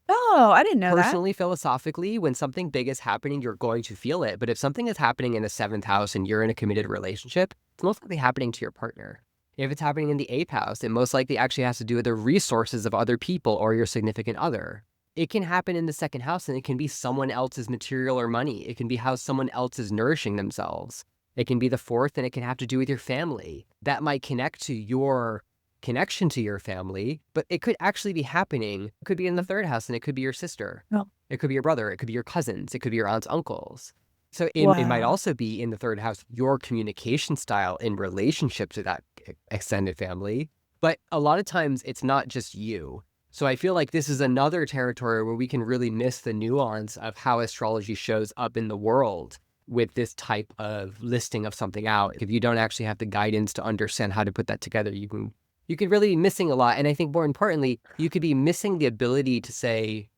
Oh, I didn't know that. Personally, philosophically, when something big is happening, you're going to feel it. But if something is happening in the 7th house and you're in a committed relationship, it's most likely happening to your partner. If it's happening in the 8th house, it most likely actually has to do with the resources of other people or your significant other. It can happen in the 2nd house, and it can be someone else's material or money. It can be how someone else is nourishing themselves. It can be the 4th, and it can have to do with your family. That might connect to your connection to your family, but it could actually be happening. It could be in the 3rd house, and it could be your sister. Oh. It could be your brother. It could be your cousins. It could be your aunts, uncles. So it might Wow. also be in the 3rd house, your communication style in relationship to that extended family. But a lot of times it's not just you. So I feel like this is another territory where we can really miss the nuance of how astrology shows up in the world with this type of listing of something out. If you don't actually have the guidance to understand how to put that together, you could really be missing a lot. And I think more importantly, you could be missing the ability to say,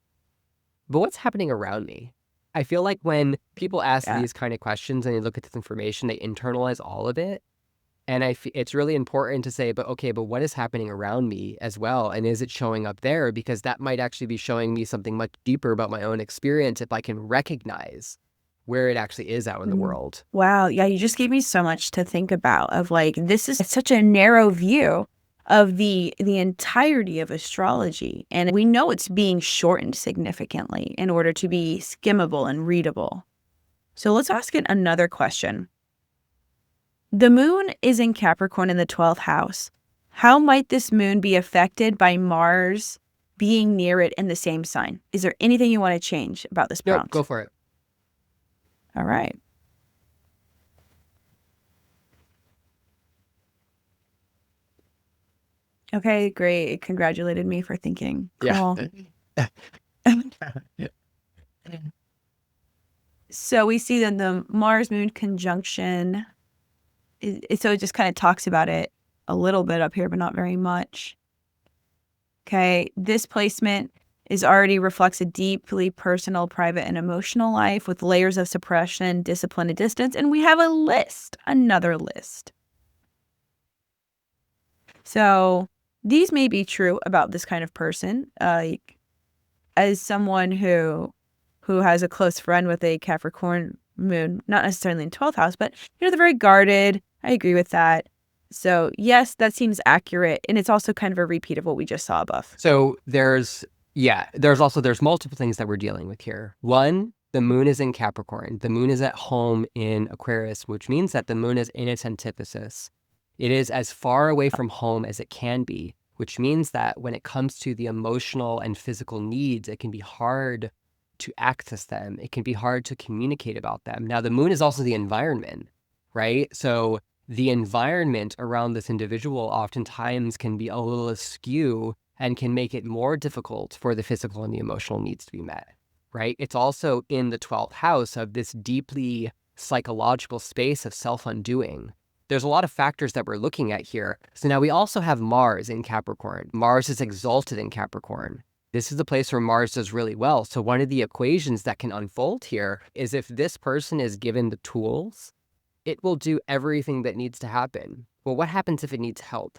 but what's happening around me? I feel like when people ask these kind of questions and they look at this information, they internalize all of it. And it's really important to say, but what is happening around me as well? And is it showing up there? Because that might actually be showing me something much deeper about my own experience if I can recognize where it actually is out in the world. Wow. Yeah, you just gave me so much to think about, of like, this is such a narrow view of the entirety of astrology. And we know it's being shortened significantly in order to be skimmable and readable. So let's ask it another question. The moon is in Capricorn in the 12th house. How might this moon be affected by Mars being near it in the same sign? Is there anything you want to change about this prompt? Go for it. All right. Okay, great. It congratulated me for thinking. Cool. Yeah. So we see that the Mars moon conjunction, so it just kind of talks about it a little bit up here, but not very much. Okay. This placement already reflects a deeply personal, private, and emotional life with layers of suppression, discipline, and distance. And we have a list, another list. So these may be true about this kind of person. As someone who has a close friend with a Capricorn moon, not necessarily in 12th house, but they're very guarded. I agree with that. So yes, that seems accurate. And it's also kind of a repeat of what we just saw above. So there's multiple things that we're dealing with here. One, the moon is in Capricorn. The moon is at home in Aquarius, which means that the moon is in its antithesis. It is as far away from home as it can be, which means that when it comes to the emotional and physical needs, it can be hard to access them. It can be hard to communicate about them. Now, the moon is also the environment, right? So the environment around this individual oftentimes can be a little askew and can make it more difficult for the physical and the emotional needs to be met, right? It's also in the 12th house of this deeply psychological space of self-undoing. There's a lot of factors that we're looking at here. So now we also have Mars in Capricorn. Mars is exalted in Capricorn. This is the place where Mars does really well. So one of the equations that can unfold here is if this person is given the tools, it will do everything that needs to happen. Well, what happens if it needs help,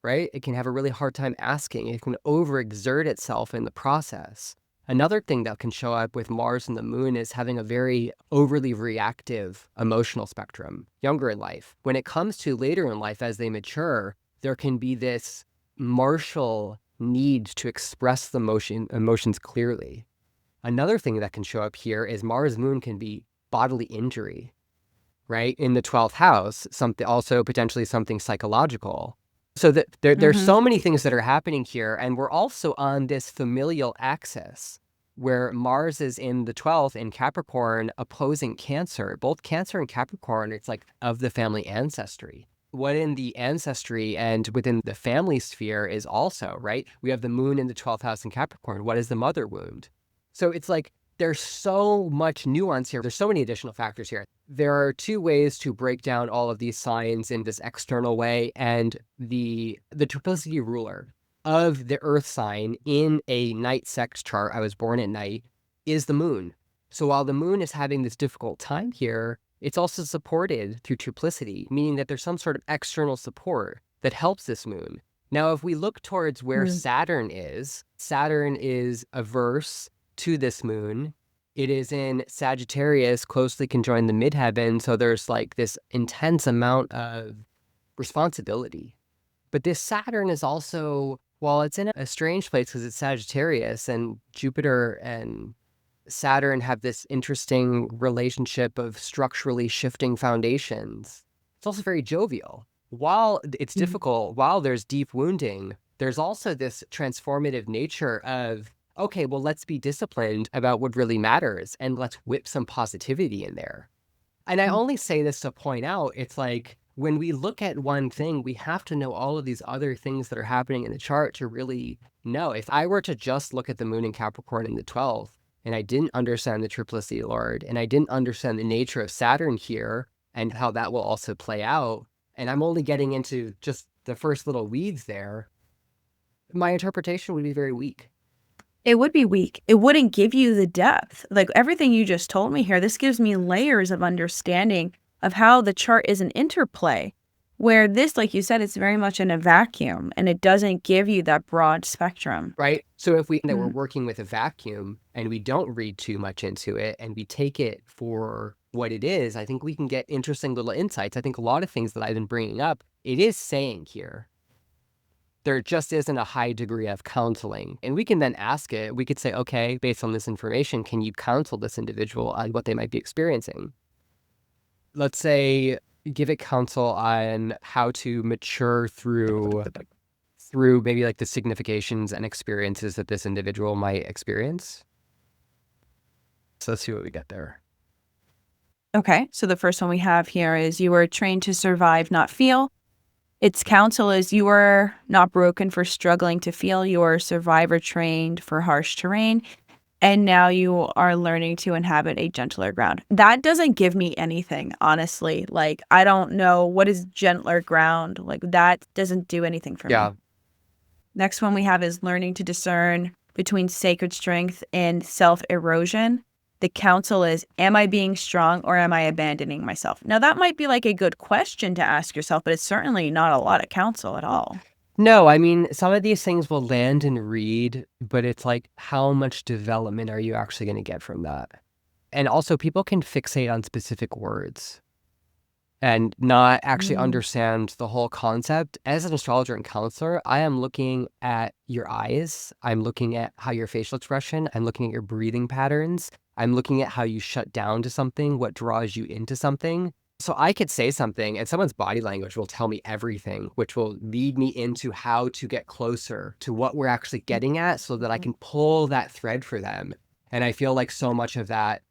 right? It can have a really hard time asking. It can overexert itself in the process. Another thing that can show up with Mars and the moon is having a very overly reactive emotional spectrum, younger in life. When it comes to later in life, as they mature, there can be this martial need to express the emotions clearly. Another thing that can show up here is Mars moon can be bodily injury, right? In the 12th house, also potentially something psychological. So that there's so many things that are happening here. And we're also on this familial axis where Mars is in the 12th in Capricorn opposing Cancer. Both Cancer and Capricorn, it's like of the family ancestry. What in the ancestry and within the family sphere is also, right? We have the moon in the 12th house in Capricorn. What is the mother wound? So it's like there's so much nuance here. There's so many additional factors here. There are two ways to break down all of these signs in this external way. And the triplicity ruler of the earth sign in a night sect chart, I was born at night, is the moon. So while the moon is having this difficult time here, it's also supported through triplicity, meaning that there's some sort of external support that helps this moon. Now, if we look towards where Saturn is averse to this moon. It is in Sagittarius, closely conjoined the midheaven, so there's like this intense amount of responsibility. But this Saturn is also, while it's in a strange place because it's Sagittarius, and Jupiter and Saturn have this interesting relationship of structurally shifting foundations, it's also very jovial. While it's difficult, while there's deep wounding, there's also this transformative nature of, okay, well, let's be disciplined about what really matters and let's whip some positivity in there. And I only say this to point out, it's like when we look at one thing, we have to know all of these other things that are happening in the chart to really know. If I were to just look at the moon in Capricorn in the 12th, and I didn't understand the triplicity lord, and I didn't understand the nature of Saturn here and how that will also play out, and I'm only getting into just the first little weeds there, my interpretation would be very weak. It would be weak. It wouldn't give you the depth. Like everything you just told me here, this gives me layers of understanding of how the chart is an interplay, where this, like you said, it's very much in a vacuum and it doesn't give you that broad spectrum. Right. So if that we're working with a vacuum and we don't read too much into it and we take it for what it is, I think we can get interesting little insights. I think a lot of things that I've been bringing up, it is saying here. There just isn't a high degree of counseling. And we can then ask it, we could say, okay, based on this information, can you counsel this individual on what they might be experiencing? Let's say, give it counsel on how to mature through maybe like the significations and experiences that this individual might experience. So let's see what we get there. Okay, so the first one we have here is you were trained to survive, not feel. Its counsel is you are not broken for struggling to feel. You are survivor trained for harsh terrain. And now you are learning to inhabit a gentler ground. That doesn't give me anything, honestly. Like, I don't know what is gentler ground. Like, that doesn't do anything for me. Next one we have is learning to discern between sacred strength and self-erosion. The counsel is, am I being strong or am I abandoning myself? Now, that might be like a good question to ask yourself, but it's certainly not a lot of counsel at all. No, I mean, some of these things will land and read, but it's like, how much development are you actually going to get from that? And also, people can fixate on specific words and not actually understand the whole concept. As an astrologer and counselor, I am looking at your eyes. I'm looking at how your facial expression, I'm looking at your breathing patterns. I'm looking at how you shut down to something, what draws you into something. So I could say something and someone's body language will tell me everything, which will lead me into how to get closer to what we're actually getting at so that I can pull that thread for them. And I feel like so much of that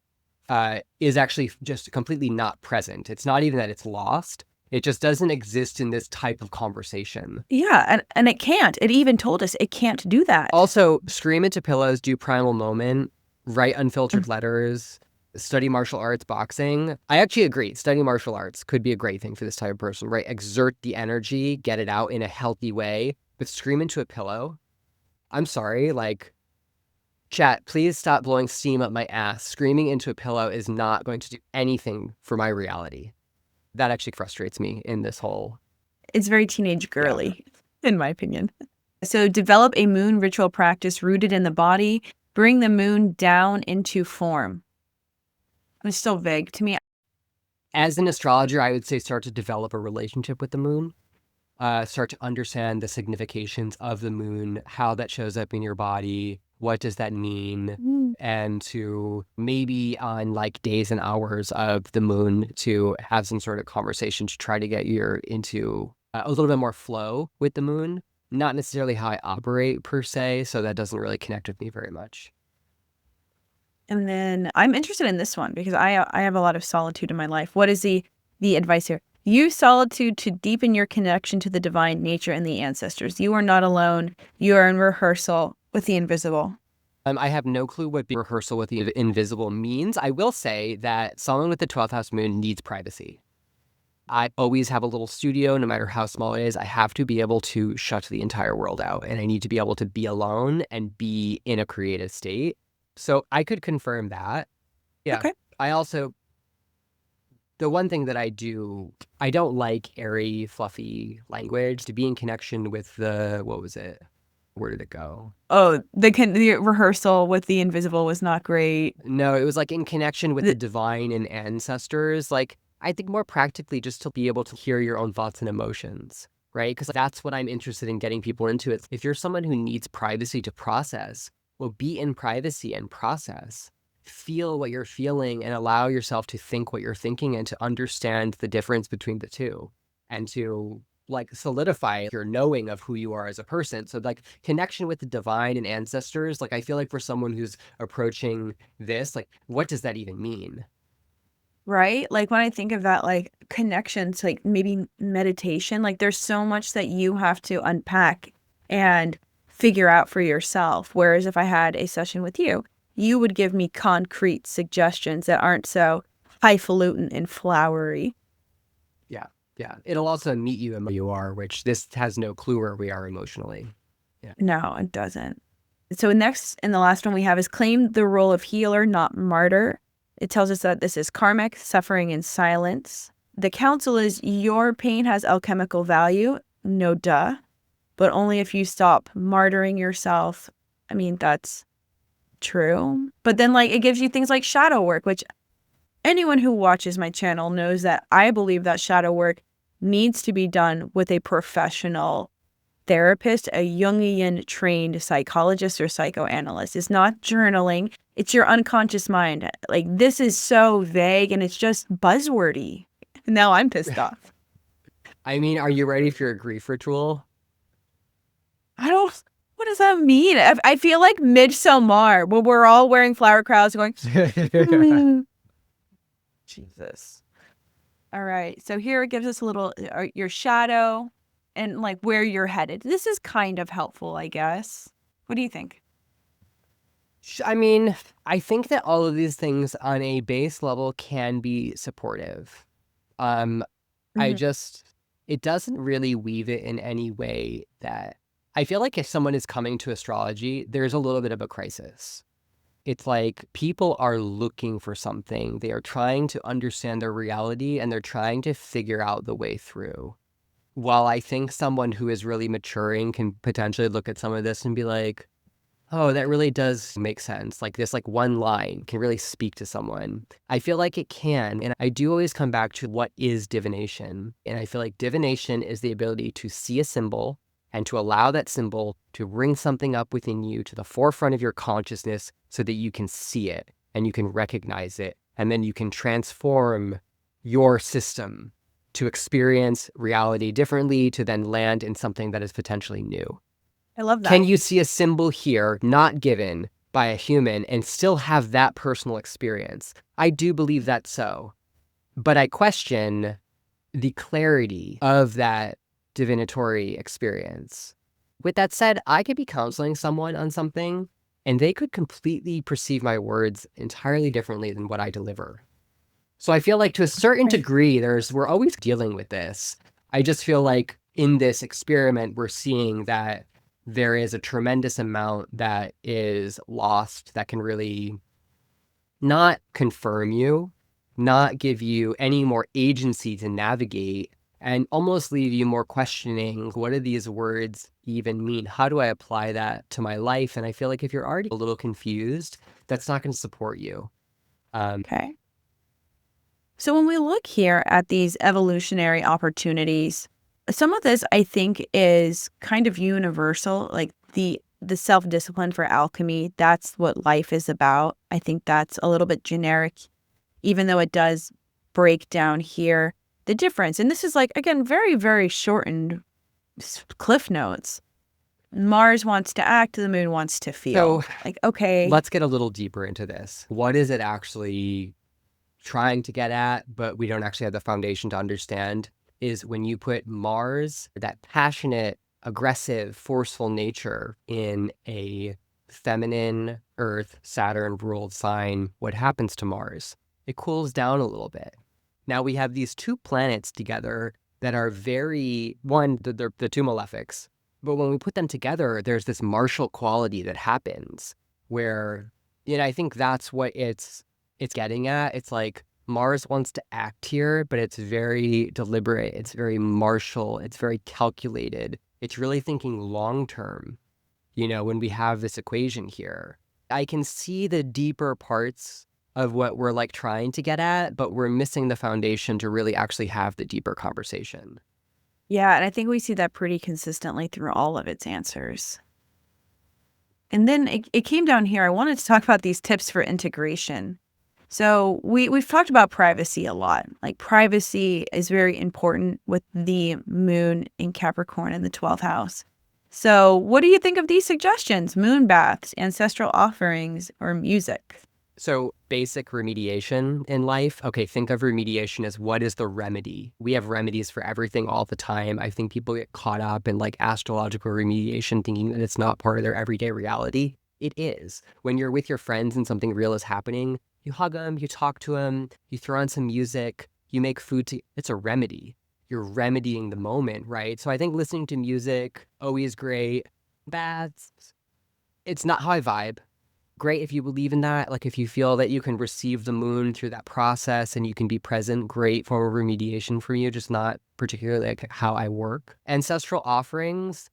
is actually just completely not present. It's not even that it's lost. It just doesn't exist in this type of conversation. Yeah, and it can't. It even told us it can't do that. Also, scream into pillows, do primal moment, write unfiltered letters, study martial arts, boxing. I actually agree. Studying martial arts could be a great thing for this type of person, right? Exert the energy, get it out in a healthy way, but scream into a pillow. I'm sorry, like, chat, please stop blowing steam up my ass. Screaming into a pillow is not going to do anything for my reality. That actually frustrates me in this whole... It's very teenage girly, in my opinion. So develop a moon ritual practice rooted in the body. Bring the moon down into form. It's still vague to me. As an astrologer, I would say start to develop a relationship with the moon. Start to understand the significations of the moon, how that shows up in your body, what does that mean, and to maybe on like days and hours of the moon to have some sort of conversation to try to get you into a little bit more flow with the moon. Not necessarily how I operate per se, so that doesn't really connect with me very much. And then I'm interested in this one because I have a lot of solitude in my life. What is the advice here? Use solitude to deepen your connection to the divine nature and the ancestors. You are not alone. You are in rehearsal with the invisible. I have no clue what rehearsal with the invisible means. I will say that someone with the 12th house moon needs privacy. I always have a little studio, no matter how small it is. I have to be able to shut the entire world out, and I need to be able to be alone and be in a creative state. So I could confirm that. Yeah. Okay. I also, the one thing that I don't like airy, fluffy language. To be in connection with what was it? Where did it go? Oh, the rehearsal with the invisible was not great. No, it was like in connection with the divine and ancestors. Like, I think more practically just to be able to hear your own thoughts and emotions, right? Because that's what I'm interested in getting people into. It. If you're someone who needs privacy to process, well, be in privacy and process. Feel what you're feeling and allow yourself to think what you're thinking and to understand the difference between the two and to like solidify your knowing of who you are as a person. So like connection with the divine and ancestors, like I feel like for someone who's approaching this, like what does that even mean? Right? Like when I think of that, like connections, like maybe meditation, like there's so much that you have to unpack and figure out for yourself. Whereas if I had a session with you, you would give me concrete suggestions that aren't so highfalutin and flowery. Yeah. Yeah. It'll also meet you where you are, which this has no clue where we are emotionally. Yeah. No, it doesn't. So next and the last one we have is claim the role of healer, not martyr. It tells us that this is karmic, suffering in silence. The counsel is your pain has alchemical value. No duh. But only if you stop martyring yourself. I mean, that's true. But then like it gives you things like shadow work, which anyone who watches my channel knows that I believe that shadow work needs to be done with a professional therapist, a Jungian trained psychologist or psychoanalyst. It's not journaling. It's your unconscious mind. Like this is so vague and it's just buzzwordy. Now I'm pissed off. I mean, are you ready for your grief ritual? What does that mean? I feel like Midsommar, where we're all wearing flower crowns going, Jesus. All right. So here it gives us a little, your shadow and like where you're headed. This is kind of helpful, I guess. What do you think? I mean, I think that all of these things on a base level can be supportive. It doesn't really weave it in any way that I feel like if someone is coming to astrology, there's a little bit of a crisis. It's like people are looking for something. They are trying to understand their reality and they're trying to figure out the way through. While I think someone who is really maturing can potentially look at some of this and be like, oh, that really does make sense. Like this, like one line can really speak to someone. I feel like it can. And I do always come back to what is divination. And I feel like divination is the ability to see a symbol and to allow that symbol to bring something up within you to the forefront of your consciousness so that you can see it and you can recognize it. And then you can transform your system to experience reality differently, to then land in something that is potentially new. I love that. Can you see a symbol here not given by a human and still have that personal experience? I do believe that's so. But I question the clarity of that divinatory experience. With that said, I could be counseling someone on something and they could completely perceive my words entirely differently than what I deliver. So I feel like to a certain degree, we're always dealing with this. I just feel like in this experiment, we're seeing that there is a tremendous amount that is lost that can really not confirm you, not give you any more agency to navigate, and almost leave you more questioning, what do these words even mean? How do I apply that to my life? And I feel like if you're already a little confused, that's not going to support you. Okay. So when we look here at these evolutionary opportunities, some of this I think is kind of universal, like the self-discipline for alchemy. That's what life is about. I think that's a little bit generic, even though it does break down here the difference. And this is like, again, very, very shortened cliff notes. Mars wants to act, the moon wants to feel. So like, okay. Let's get a little deeper into this. What is it actually trying to get at, but we don't actually have the foundation to understand, is when you put Mars, that passionate, aggressive, forceful nature, in a feminine Earth, Saturn ruled sign, what happens to Mars? It cools down a little bit. Now we have these two planets together that are very, they're the two malefics, but when we put them together, there's this martial quality that happens where, I think that's what it's getting at. It's like Mars wants to act here, but it's very deliberate. It's very martial. It's very calculated. It's really thinking long term, when we have this equation here. I can see the deeper parts of what we're like trying to get at, but we're missing the foundation to really actually have the deeper conversation. Yeah, and I think we see that pretty consistently through all of its answers. And then it came down here. I wanted to talk about these tips for integration. So we've talked about privacy a lot. Like privacy is very important with the moon in Capricorn in the 12th house. So what do you think of these suggestions? Moon baths, ancestral offerings, or music? So basic remediation in life. Okay, think of remediation as what is the remedy? We have remedies for everything all the time. I think people get caught up in like astrological remediation thinking that it's not part of their everyday reality. It is. When you're with your friends and something real is happening, you hug them, you talk to them, you throw on some music, you make food. It's a remedy. You're remedying the moment, right? So I think listening to music, always great. Baths, it's not how I vibe. Great if you believe in that. Like if you feel that you can receive the moon through that process and you can be present, great form of remediation for you, just not particularly like how I work. Ancestral offerings,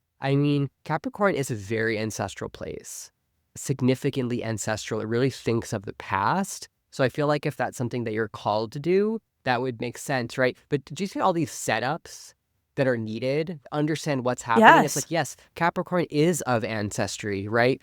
Capricorn is a very ancestral place. Significantly ancestral. It really thinks of the past. So I feel like if that's something that you're called to do, that would make sense, right? But did you see all these setups that are needed to understand what's happening? Yes. It's like, yes, Capricorn is of ancestry, right?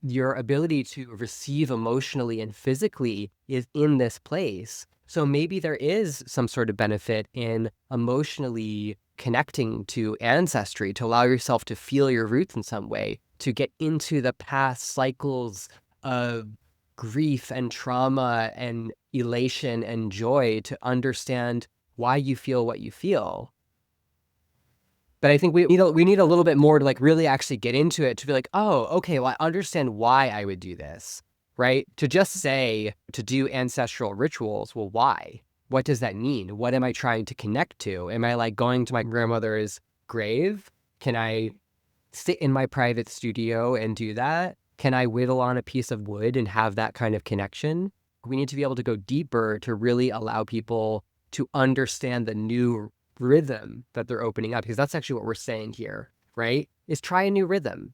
Your ability to receive emotionally and physically is in this place. So maybe there is some sort of benefit in emotionally connecting to ancestry to allow yourself to feel your roots in some way, to get into the past cycles of grief and trauma and elation and joy to understand why you feel what you feel. But I think we need a little bit more to like really actually get into it, to be like, oh, okay, well, I understand why I would do this, right? To just say to do ancestral rituals, well, why? What does that mean? What am I trying to connect to? Am I like going to my grandmother's grave? Can I sit in my private studio and do that? Can I whittle on a piece of wood and have that kind of connection? We need to be able to go deeper to really allow people to understand the new rhythm that they're opening up, because that's actually what we're saying here, right? Is try a new rhythm,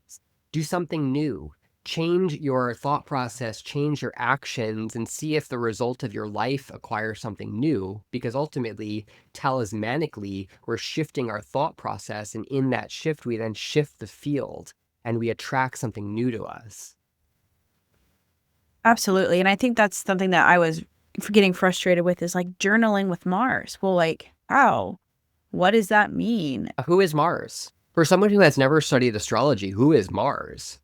do something new, change your thought process, change your actions, and see if the result of your life acquires something new, because ultimately, talismanically, we're shifting our thought process, and in that shift, we then shift the field and we attract something new to us. Absolutely. And I think that's something that I was getting frustrated with, is like journaling with Mars. Well, like, how? What does that mean? Who is Mars? For someone who has never studied astrology, who is Mars?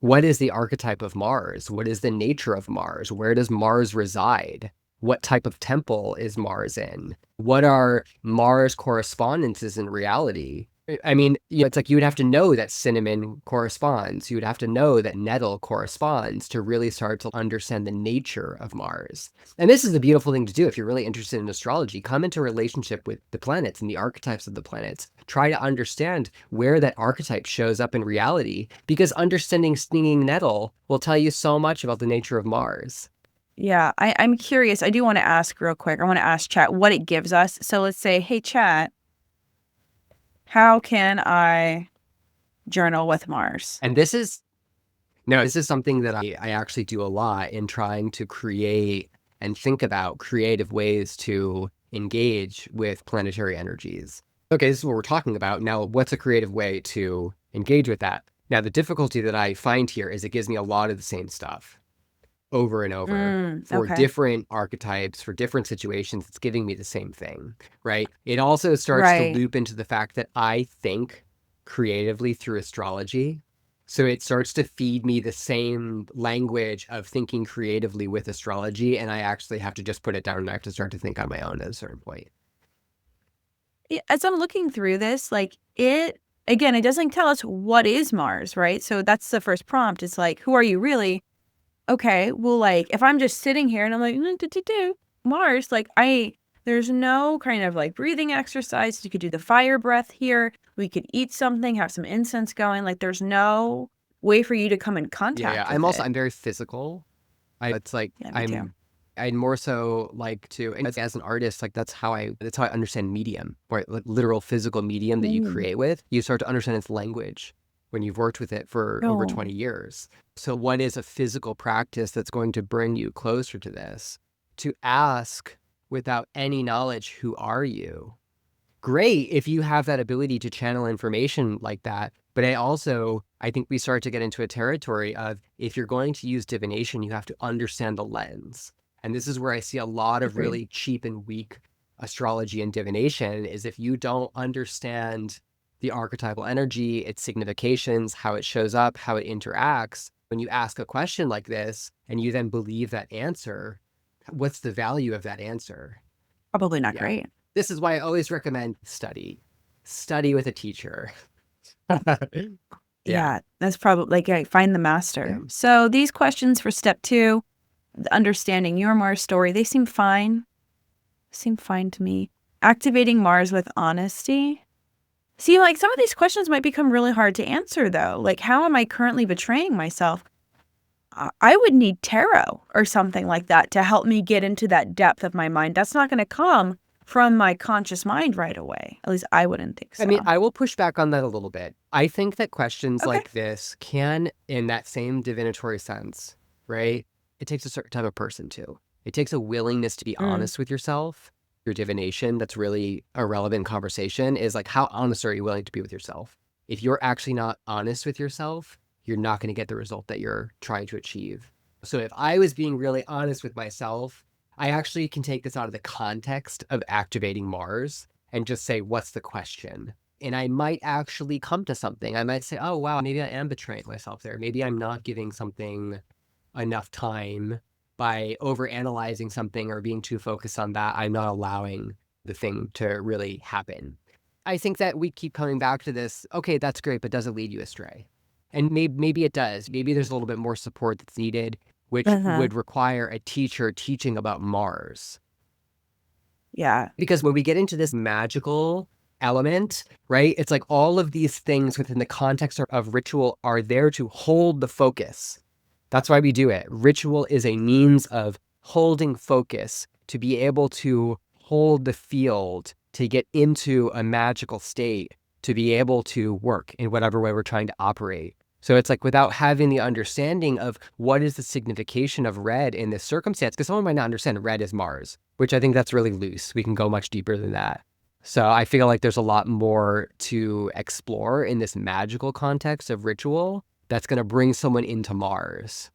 What is the archetype of Mars? What is the nature of Mars? Where does Mars reside? What type of temple is Mars in? What are Mars correspondences in reality? I mean, it's like you would have to know that cinnamon corresponds. You would have to know that nettle corresponds to really start to understand the nature of Mars. And this is a beautiful thing to do if you're really interested in astrology. Come into a relationship with the planets and the archetypes of the planets. Try to understand where that archetype shows up in reality, because understanding stinging nettle will tell you so much about the nature of Mars. Yeah, I'm curious. I do want to ask real quick. I want to ask Chat what it gives us. So let's say, hey, Chat, how can I journal with Mars? And this is something that I actually do a lot in trying to create and think about creative ways to engage with planetary energies. Okay, this is what we're talking about. Now, what's a creative way to engage with that? Now, the difficulty that I find here is it gives me a lot of the same stuff over and over for Okay. different archetypes, for different situations. It's giving me the same thing, right? It also starts to Right. loop into the fact that I think creatively through astrology. So it starts to feed me the same language of thinking creatively with astrology. And I actually have to just put it down and I have to start to think on my own at a certain point. As I'm looking through this, like it doesn't tell us what is Mars, right? So that's the first prompt. It's like, who are you really? Okay, well, like if I'm just sitting here and I'm like, Mars, like there's no kind of like breathing exercise. You could do the fire breath here. We could eat something, have some incense going. Like there's no way for you to come in contact with it. I'm very physical. It's like Yeah, me too. I'd more so like to, and as an artist, like that's how I understand medium, right? Like literal physical medium that you create with. You start to understand its language when you've worked with it for over 20 years. So what is a physical practice that's going to bring you closer to this? To ask without any knowledge, who are you? Great if you have that ability to channel information like that. But I think we start to get into a territory of, if you're going to use divination, you have to understand the lens. And this is where I see a lot of Agreed. really cheap and weak astrology and divination, is if you don't understand the archetypal energy, its significations, how it shows up, how it interacts. When you ask a question like this and you then believe that answer, what's the value of that answer? Probably not great. This is why I always recommend study with a teacher. Yeah, that's probably like find the master. Yeah. So these questions for step 2, understanding your Mars story, they seem fine. Seem fine to me. Activating Mars with honesty. See, like some of these questions might become really hard to answer though. Like, how am I currently betraying myself? I would need tarot or something like that to help me get into that depth of my mind. That's not going to come from my conscious mind right away. At least I wouldn't think so. I mean, I will push back on that a little bit. I think that questions Okay. like this can, in that same divinatory sense, right? It takes a certain type of person too. It takes a willingness to be honest with yourself. Your divination, that's really a relevant conversation, is like, how honest are you willing to be with yourself? If you're actually not honest with yourself, you're not going to get the result that you're trying to achieve. So if I was being really honest with myself, I actually can take this out of the context of activating Mars and just say, what's the question? And I might actually come to something. I might say, oh, wow, maybe I am betraying myself there. Maybe I'm not giving something enough time. By overanalyzing something or being too focused on that, I'm not allowing the thing to really happen. I think that we keep coming back to this, okay, that's great, but does it lead you astray? And maybe it does. Maybe there's a little bit more support that's needed, which would require a teacher teaching about Mars. Yeah. Because when we get into this magical element, right? It's like all of these things within the context of ritual are there to hold the focus. That's why we do it. Ritual is a means of holding focus, to be able to hold the field, to get into a magical state, to be able to work in whatever way we're trying to operate. So it's like without having the understanding of what is the signification of red in this circumstance, because someone might not understand red is Mars, which I think that's really loose. We can go much deeper than that. So I feel like there's a lot more to explore in this magical context of ritual that's going to bring someone into Mars.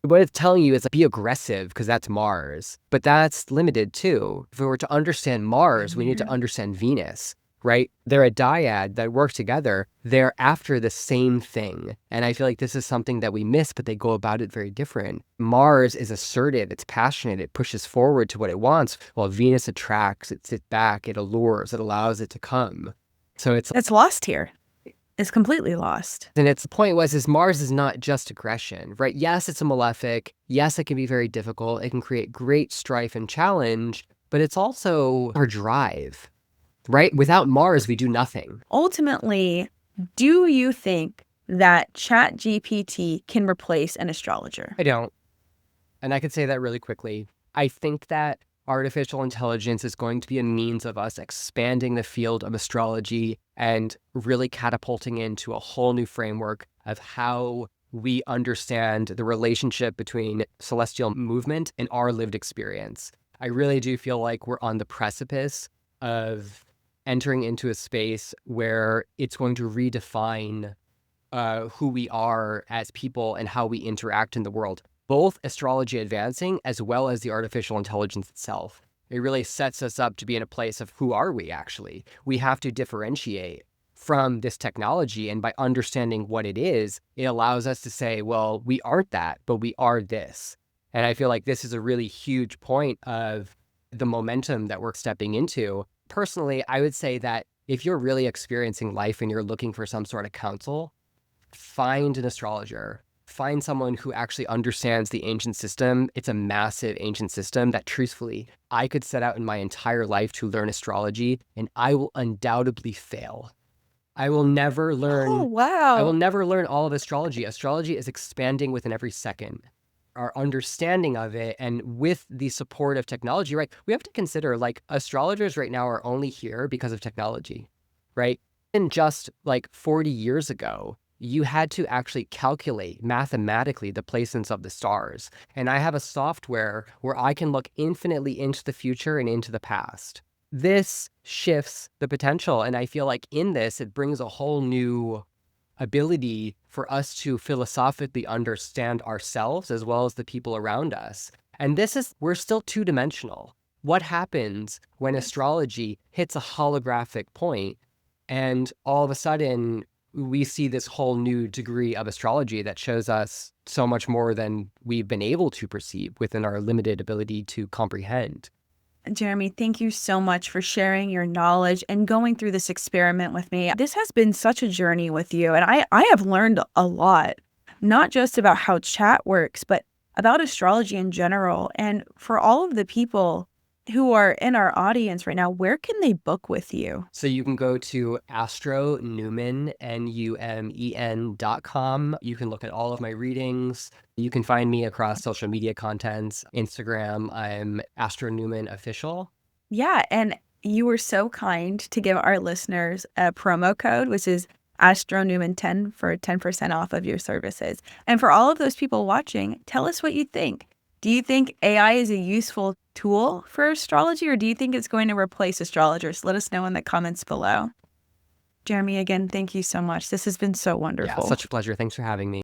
What it's telling you is like, be aggressive because that's Mars, but that's limited too. If we were to understand Mars, we need to understand Venus, right? They're a dyad that work together. They're after the same thing. And I feel like this is something that we miss, but they go about it very different. Mars is assertive, it's passionate, it pushes forward to what it wants, while Venus attracts, it sits back, it allures, it allows it to come. So it's lost here. It's completely lost. And its point is Mars is not just aggression, right? Yes, it's a malefic. Yes, it can be very difficult. It can create great strife and challenge, but it's also our drive, right? Without Mars, we do nothing. Ultimately, do you think that ChatGPT can replace an astrologer? I don't. And I could say that really quickly. I think that artificial intelligence is going to be a means of us expanding the field of astrology and really catapulting into a whole new framework of how we understand the relationship between celestial movement and our lived experience. I really do feel like we're on the precipice of entering into a space where it's going to redefine who we are as people and how we interact in the world. Both astrology advancing as well as the artificial intelligence itself. It really sets us up to be in a place of who are we actually? We have to differentiate from this technology, and by understanding what it is, it allows us to say, well, we aren't that, but we are this. And I feel like this is a really huge point of the momentum that we're stepping into. Personally, I would say that if you're really experiencing life and you're looking for some sort of counsel, find an astrologer. Find someone who actually understands the ancient system. It's a massive ancient system that truthfully, I could set out in my entire life to learn astrology and I will undoubtedly fail. I will never learn. Oh, wow. I will never learn all of astrology. Astrology is expanding within every second. Our understanding of it, and with the support of technology, right? We have to consider like astrologers right now are only here because of technology, right? And just like 40 years ago, you had to actually calculate mathematically the placements of the stars. And I have a software where I can look infinitely into the future and into the past. This shifts the potential. And I feel like in this, it brings a whole new ability for us to philosophically understand ourselves as well as the people around us. And we're still two-dimensional. What happens when astrology hits a holographic point and all of a sudden we see this whole new degree of astrology that shows us so much more than we've been able to perceive within our limited ability to comprehend. Jeramie, thank you so much for sharing your knowledge and going through this experiment with me. This has been such a journey with you, and I have learned a lot, not just about how chat works, but about astrology in general. And for all of the people who are in our audience right now, where can they book with you? So you can go to astronewman, NUMEN.com. You can look at all of my readings. You can find me across social media contents. Instagram, I'm Astro Newman Official. Yeah, and you were so kind to give our listeners a promo code, which is AstroNewman10 for 10% off of your services. And for all of those people watching, tell us what you think. Do you think AI is a useful tool for astrology, or do you think it's going to replace astrologers? Let us know in the comments below. Jeramie, again, thank you so much. This has been so wonderful. Yeah, such a pleasure. Thanks for having me.